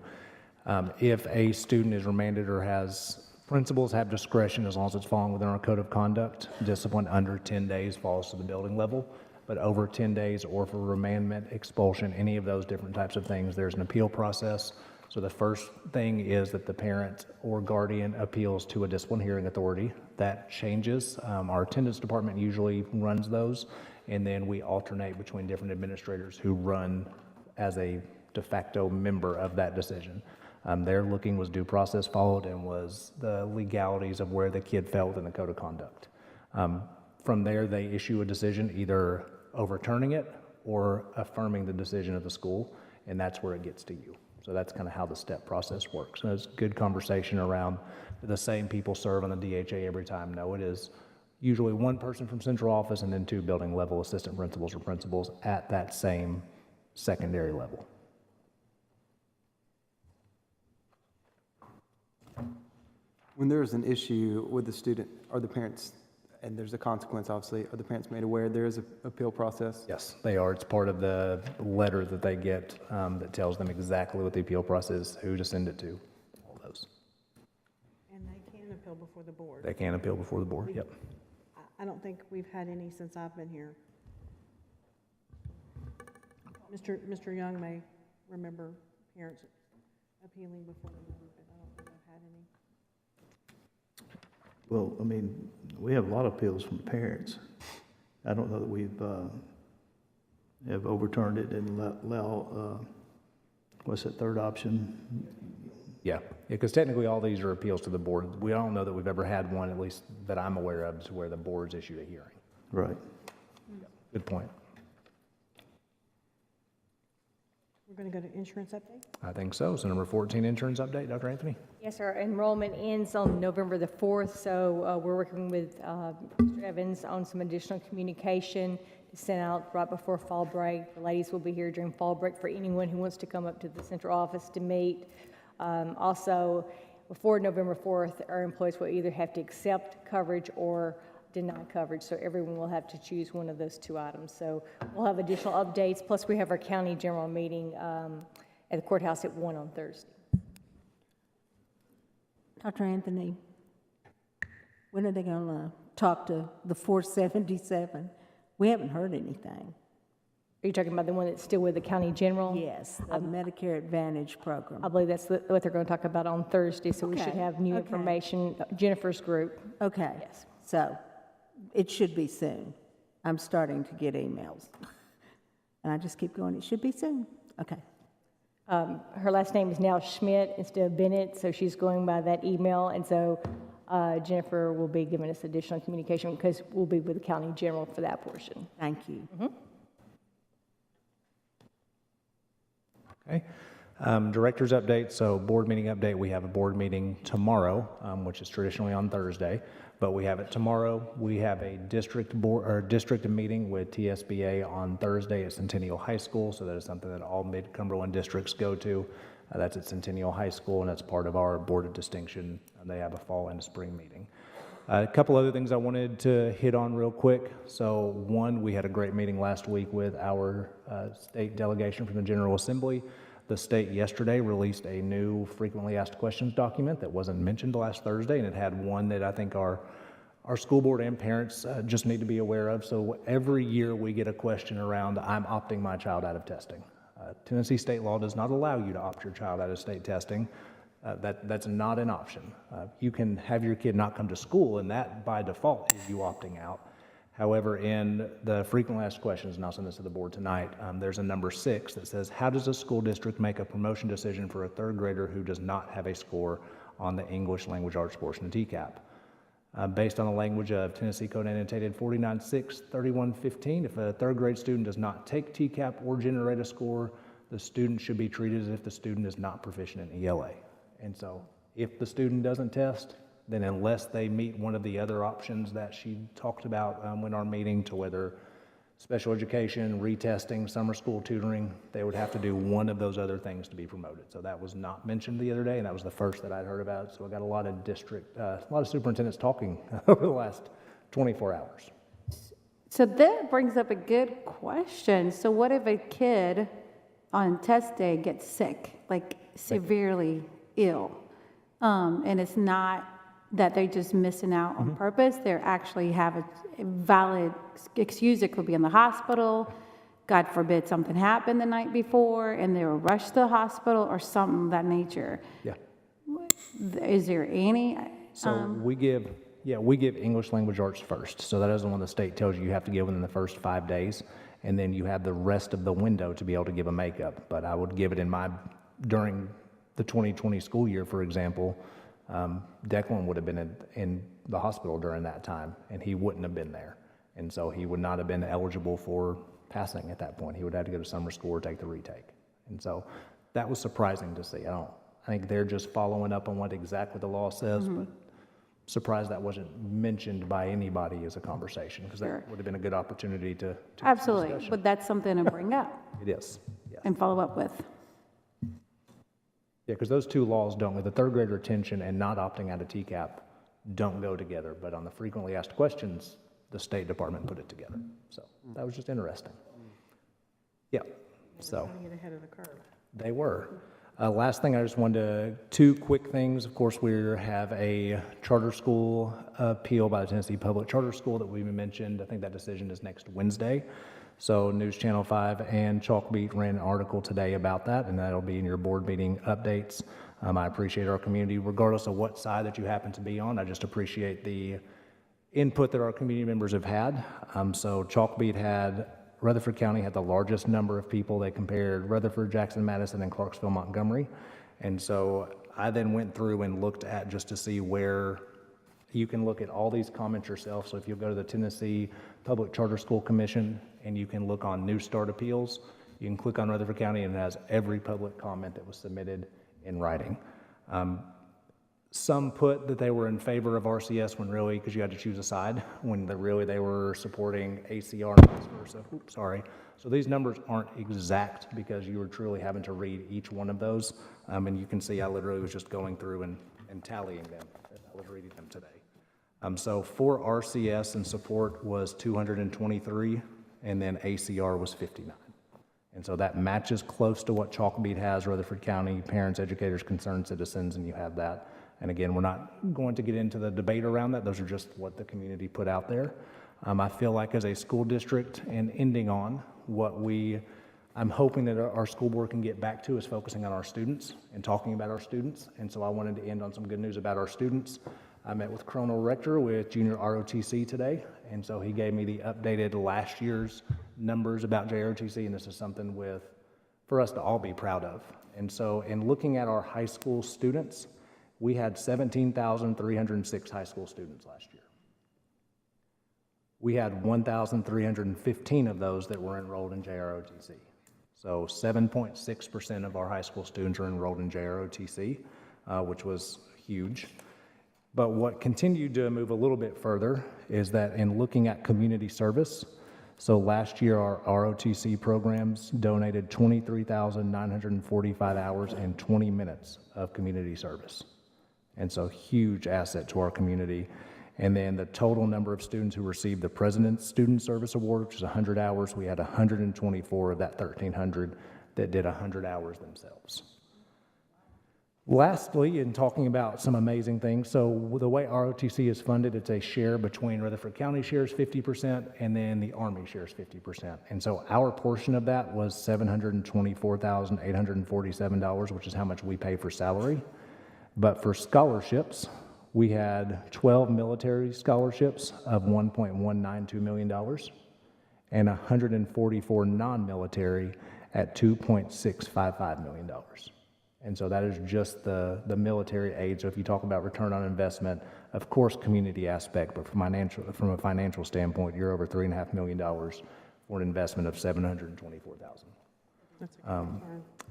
if a student is remanded or has, principals have discretion as long as it's falling within our code of conduct. Discipline under 10 days falls to the building level, but over 10 days or for remandment, expulsion, any of those different types of things, there's an appeal process. So the first thing is that the parent or guardian appeals to a discipline hearing authority. That changes. Our attendance department usually runs those, and then we alternate between different administrators who run as a de facto member of that decision. Their looking was due process followed and was the legalities of where the kid fell within the code of conduct. From there, they issue a decision either overturning it or affirming the decision of the school, and that's where it gets to you. So that's kind of how the step process works. And it's good conversation around the same people serve on the DHA every time. No, it is usually one person from central office and then 2 building level assistant principals or principals at that same secondary level. When there's an issue with the student, are the parents, and there's a consequence, obviously, are the parents made aware there is an appeal process? Yes, they are. It's part of the letter that they get that tells them exactly what the appeal process is, who to send it to, all those. And they can appeal before the board. They can appeal before the board, yep. I don't think we've had any since I've been here. Mr. Young may remember parents appealing before the board, but I don't think I've had any. Well, I mean, we have a lot of appeals from parents. I don't know that we've have overturned it and allow, what's that third option? Yeah, because technically all these are appeals to the board. We don't know that we've ever had one, at least that I'm aware of, to where the board's issued a hearing. Right. Good point. We're going to go to insurance update? I think so. So number 14, insurance update, Dr. Anthony? Yes, sir. Enrollment ends on November the 4th, so we're working with Mr. Evans on some additional communication to send out right before fall break. The ladies will be here during fall break for anyone who wants to come up to the central office to meet. Also, before November 4th, our employees will either have to accept coverage or deny coverage, so everyone will have to choose one of those 2 items. So we'll have additional updates, plus we have our county general meeting at the courthouse at 1 on Thursday. Dr. Anthony, when are they going to talk to the 477? We haven't heard anything. Are you talking about the one that's still with the county general? Yes, the Medicare Advantage program. I believe that's what they're going to talk about on Thursday, so we should have new information. Jennifer's group. Okay. Yes. So it should be soon. I'm starting to get emails. And I just keep going, it should be soon. Okay. Her last name is now Schmidt instead of Bennett, so she's going by that email. And so Jennifer will be giving us additional communication because we'll be with the county general for that portion. Thank you. Okay. Director's update, so board meeting update. We have a board meeting tomorrow, which is traditionally on Thursday, but we have it tomorrow. We have a district board or district meeting with TSBA on Thursday at Centennial High School, so that is something that all Mid-Cumberland districts go to. That's at Centennial High School, and that's part of our Board of Distinction. They have a fall and a spring meeting. A couple other things I wanted to hit on real quick. So one, we had a great meeting last week with our state delegation from the General Assembly. The state yesterday released a new frequently asked questions document that wasn't mentioned last Thursday, and it had one that I think our school board and parents just need to be aware of. So every year we get a question around, I'm opting my child out of testing. Tennessee state law does not allow you to opt your child out of state testing. That's not an option. You can have your kid not come to school, and that by default is you opting out. However, in the frequently asked questions, and I'll send this to the board tonight, there's a number 6 that says, how does a school district make a promotion decision for a 3rd grader who does not have a score on the English language arts portion of Tcap? Based on the language of Tennessee Code Annotated 49.6.31.15, if a 3rd grade student does not take Tcap or generate a score, the student should be treated as if the student is not proficient in ELA. And so if the student doesn't test, then unless they meet one of the other options that she talked about in our meeting, to whether special education, retesting, summer school tutoring, they would have to do one of those other things to be promoted. So that was not mentioned the other day, and that was the first that I'd heard about. So I got a lot of superintendents talking over the last 24 hours. So that brings up a good question. So what if a kid on test day gets sick, like severely ill, and it's not that they're just missing out on purpose? They actually have a valid excuse. It could be in the hospital. God forbid something happened the night before and they were rushed to the hospital or something of that nature. Yeah. Is there any? So we give English language arts first. So that is the one the state tells you have to give within the first 5 days. And then you have the rest of the window to be able to give a makeup. But I would give it during the 2020 school year, for example. Declan would have been in the hospital during that time, and he wouldn't have been there. And so he would not have been eligible for passing at that point. He would have to go to summer school or take the retake. And so that was surprising to see. I think they're just following up on what exactly the law says, but surprised that wasn't mentioned by anybody as a conversation, because Sure. that would have been a good opportunity to Absolutely, discussion. but that's something to bring up It is, yeah. and follow up with. Yeah, because those two laws don't, the third grade retention and not opting out of Tcap don't go together, but on the frequently asked questions, the State Department put it together. So that was just interesting. Yeah, so. Trying to get ahead of the curve. They were. Last thing, I just wanted to, two quick things. Of course, we have a charter school appeal by the Tennessee Public Charter School that we mentioned. I think that decision is next Wednesday. So News Channel 5 and Chalkbeat ran an article today about that, and that'll be in your board meeting updates. I appreciate our community, regardless of what side that you happen to be on. I just appreciate the input that our community members have had. So Chalkbeat Rutherford County had the largest number of people. They compared Rutherford, Jackson, Madison, and Clarksville, Montgomery. And so I then went through and looked at just to see where you can look at all these comments yourself. So if you go to the Tennessee Public Charter School Commission and you can look on New Start Appeals, you can click on Rutherford County and it has every public comment that was submitted in writing. Some put that they were in favor of RCS when really, because you had to choose a side, when they were supporting ACR and vice versa. Oops, sorry. So these numbers aren't exact because you were truly having to read each one of those. And you can see I literally was just going through and tallying them. I was reading them today. So for RCS and support was 223, and then ACR was 59. And so that matches close to what Chalkbeat has, Rutherford County, parents, educators, concerned citizens, and you have that. And again, we're not going to get into the debate around that. Those are just what the community put out there. I feel like as a school district, and ending on what I'm hoping that our school board can get back to is focusing on our students and talking about our students. And so I wanted to end on some good news about our students. I met with Colonel Rector with Junior ROTC today. And so he gave me the updated last year's numbers about JROTC. And this is something for us to all be proud of. And so in looking at our high school students, we had 17,306 high school students last year. We had 1,315 of those that were enrolled in JROTC. So 7.6% of our high school students are enrolled in JROTC, which was huge. But what continued to move a little bit further is that in looking at community service, so last year our ROTC programs donated 23,945 hours and 20 minutes of community service. And so huge asset to our community. And then the total number of students who received the President's Student Service Award, which is 100 hours, we had 124 of that 1,300 that did 100 hours themselves. Lastly, in talking about some amazing things, so the way ROTC is funded, it's a share between Rutherford County shares 50% and then the Army shares 50%. And so our portion of that was $724,847, which is how much we pay for salary. But for scholarships, we had 12 military scholarships of $1.192 million and 144 non-military at $2.655 million. And so that is just the military aid. So if you talk about return on investment, of course, community aspect, but from a financial standpoint, you're over $3.5 million for an investment of $724,000.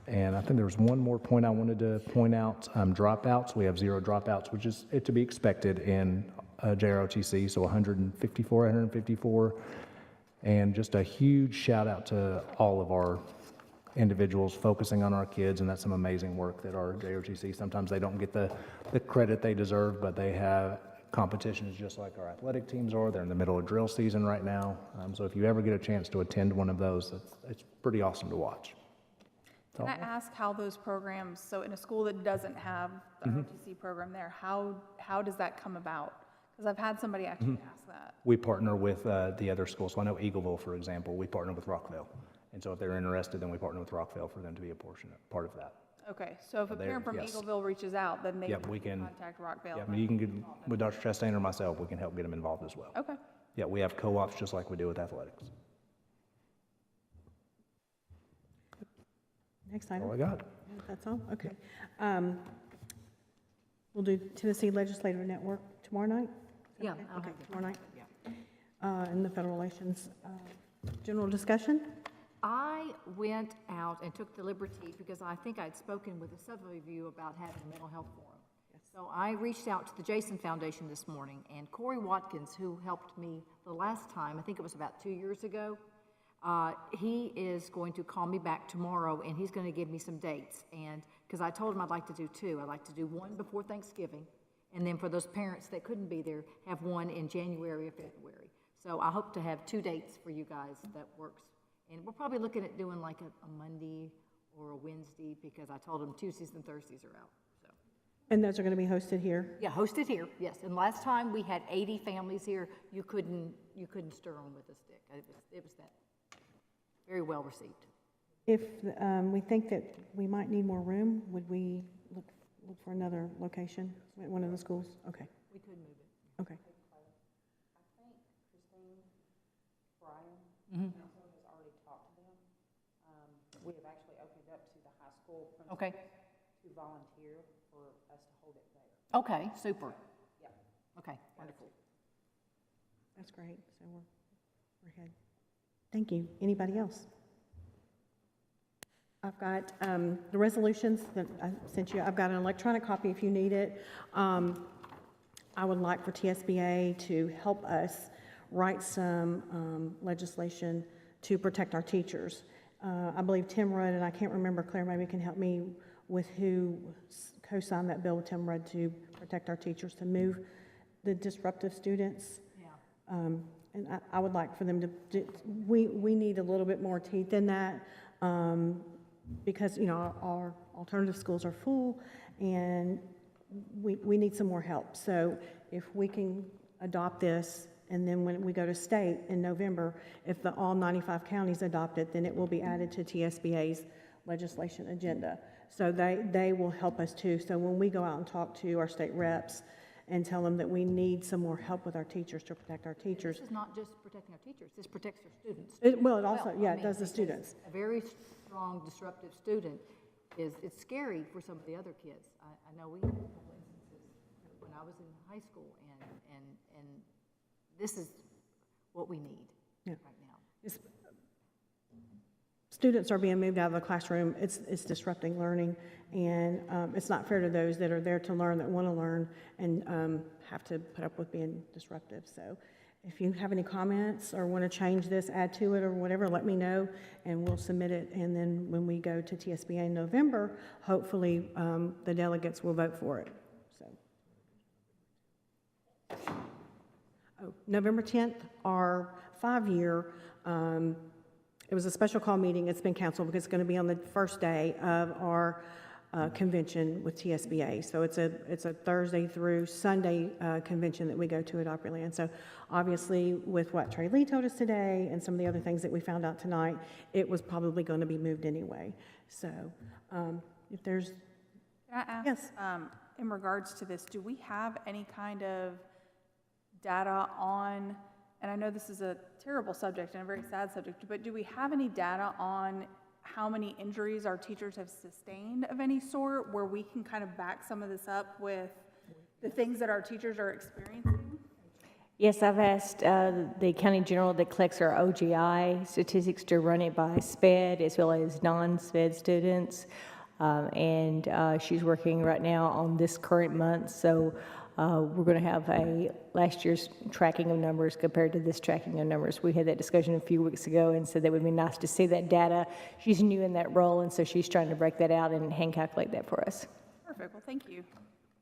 And I think there was one more point I wanted to point out, dropouts. We have 0 dropouts, which is to be expected in JROTC, so 154. And just a huge shout out to all of our individuals focusing on our kids, and that's some amazing work that our JROTC, sometimes they don't get the credit they deserve, but they have competitions just like our athletic teams are. They're in the middle of drill season right now. So if you ever get a chance to attend one of those, it's pretty awesome to watch. Can I ask how those programs, so in a school that doesn't have the ROTC program there, how does that come about? Because I've had somebody actually ask that. We partner with the other schools. So I know Eagleville, for example, we partner with Rockville. And so if they're interested, then we partner with Rockville for them to be a part of that. Okay, so if a parent from yes. Eagleville reaches out, then they we can contact Rockville. Yeah, you can get with Dr. Chastain or myself. We can help get them involved as well. Okay. Yeah, we have co-ops just like we do with athletics. Next item. All I got. That's all? Okay. We'll do Tennessee Legislative Network tomorrow night? Yeah, Okay, I'll have tomorrow night? And the federal relations. General discussion? I went out and took the liberty, because I think I'd spoken with several of you about having a mental health forum. So I reached out to the Jason Foundation this morning, and Corey Watkins, who helped me the last time, I think it was about 2 years ago, he is going to call me back tomorrow, and he's going to give me some dates. And because I told him I'd like to do two. I'd like to do one before Thanksgiving, and then for those parents that couldn't be there, have one in January or February. So I hope to have 2 dates for you guys that works. And we're probably looking at doing like a Monday or a Wednesday, because I told them Tuesdays and Thursdays are out. So. And those are going to be hosted here? Yeah, hosted here, yes. And last time we had 80 families here. You couldn't stir them with a stick. It was that very well received. If we think that we might need more room, would we look for another location at one of the schools? Okay. We could move it. Okay. I think Christine, Brian, Mm-hmm. has already talked to them. We have actually opened up to the high school principals Okay. to volunteer for us to hold it there. Okay, super. Yeah. Okay, wonderful. That's great. So we're ahead. Thank you. Anybody else? I've got the resolutions that I sent you. I've got an electronic copy if you need it. I would like for TSBA to help us write some legislation to protect our teachers. I believe Tim Rudd, and I can't remember, Claire maybe can help me with who co-signed that bill with Tim Rudd to protect our teachers, to move the disruptive students. Yeah. And I would like for them to we need a little bit more teeth in that, because, you know, our alternative schools are full, and we need some more help. So if we can adopt this, and then when we go to state in November, if all 95 counties adopt it, then it will be added to TSBA's legislation agenda. So they will help us too. So when we go out and talk to our state reps and tell them that we need some more help with our teachers to protect our teachers. This is not just protecting our teachers, this protects our students. It also, I yeah, mean, it does the because students. A very strong disruptive student it's scary for some of the other kids. I know we had a couple instances when I was in high school, and this is what we need right now. Students are being moved out of the classroom. It's disrupting learning, and it's not fair to those that are there to learn, that want to learn, and have to put up with being disruptive. So if you have any comments or want to change this, add to it or whatever, let me know, and we'll submit it. And then when we go to TSBA in November, hopefully the delegates will vote for it. So, November 10th, our 5-year, it was a special call meeting. It's been canceled because it's going to be on the first day of our convention with TSBA. So it's a Thursday through Sunday convention that we go to at Opryland. So obviously, with what Trey Lee told us today and some of the other things that we found out tonight, it was probably going to be moved anyway. So if there's... Can I ask, yes. In regards to this, do we have any kind of data on, and I know this is a terrible subject and a very sad subject, but do we have any data on how many injuries our teachers have sustained of any sort, where we can kind of back some of this up with the things that our teachers are experiencing? Yes, I've asked the county general that collects our OGI statistics to run it by SPED as well as non-SPED students. And she's working right now on this current month. So we're going to have a last year's tracking of numbers compared to this tracking of numbers. We had that discussion a few weeks ago and said that would be nice to see that data. She's new in that role, and so she's trying to break that out and hand calculate that for us. Perfect. Well, thank you.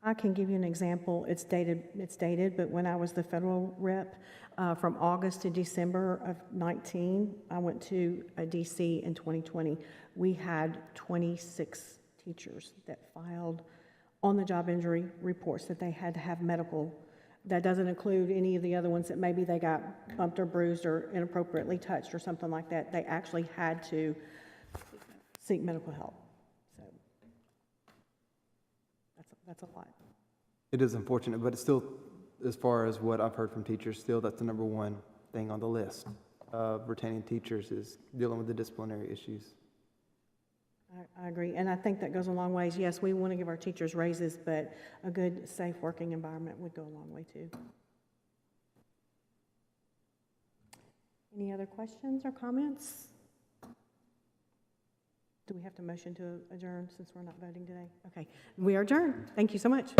I can give you an example. It's dated, but when I was the federal rep, from August to December of 19, I went to DC in 2020. We had 26 teachers that filed on-the-job injury reports that they had to have medical. That doesn't include any of the other ones that maybe they got bumped or bruised or inappropriately touched or something like that. They actually had to seek medical help. So that's a lot. It is unfortunate, but it's still, as far as what I've heard from teachers, still that's the number one thing on the list of retaining teachers is dealing with the disciplinary issues. I agree, and I think that goes a long ways. Yes, we want to give our teachers raises, but a good, safe working environment would go a long way too. Any other questions or comments? Do we have to motion to adjourn since we're not voting today? Okay, we are adjourned. Thank you so much.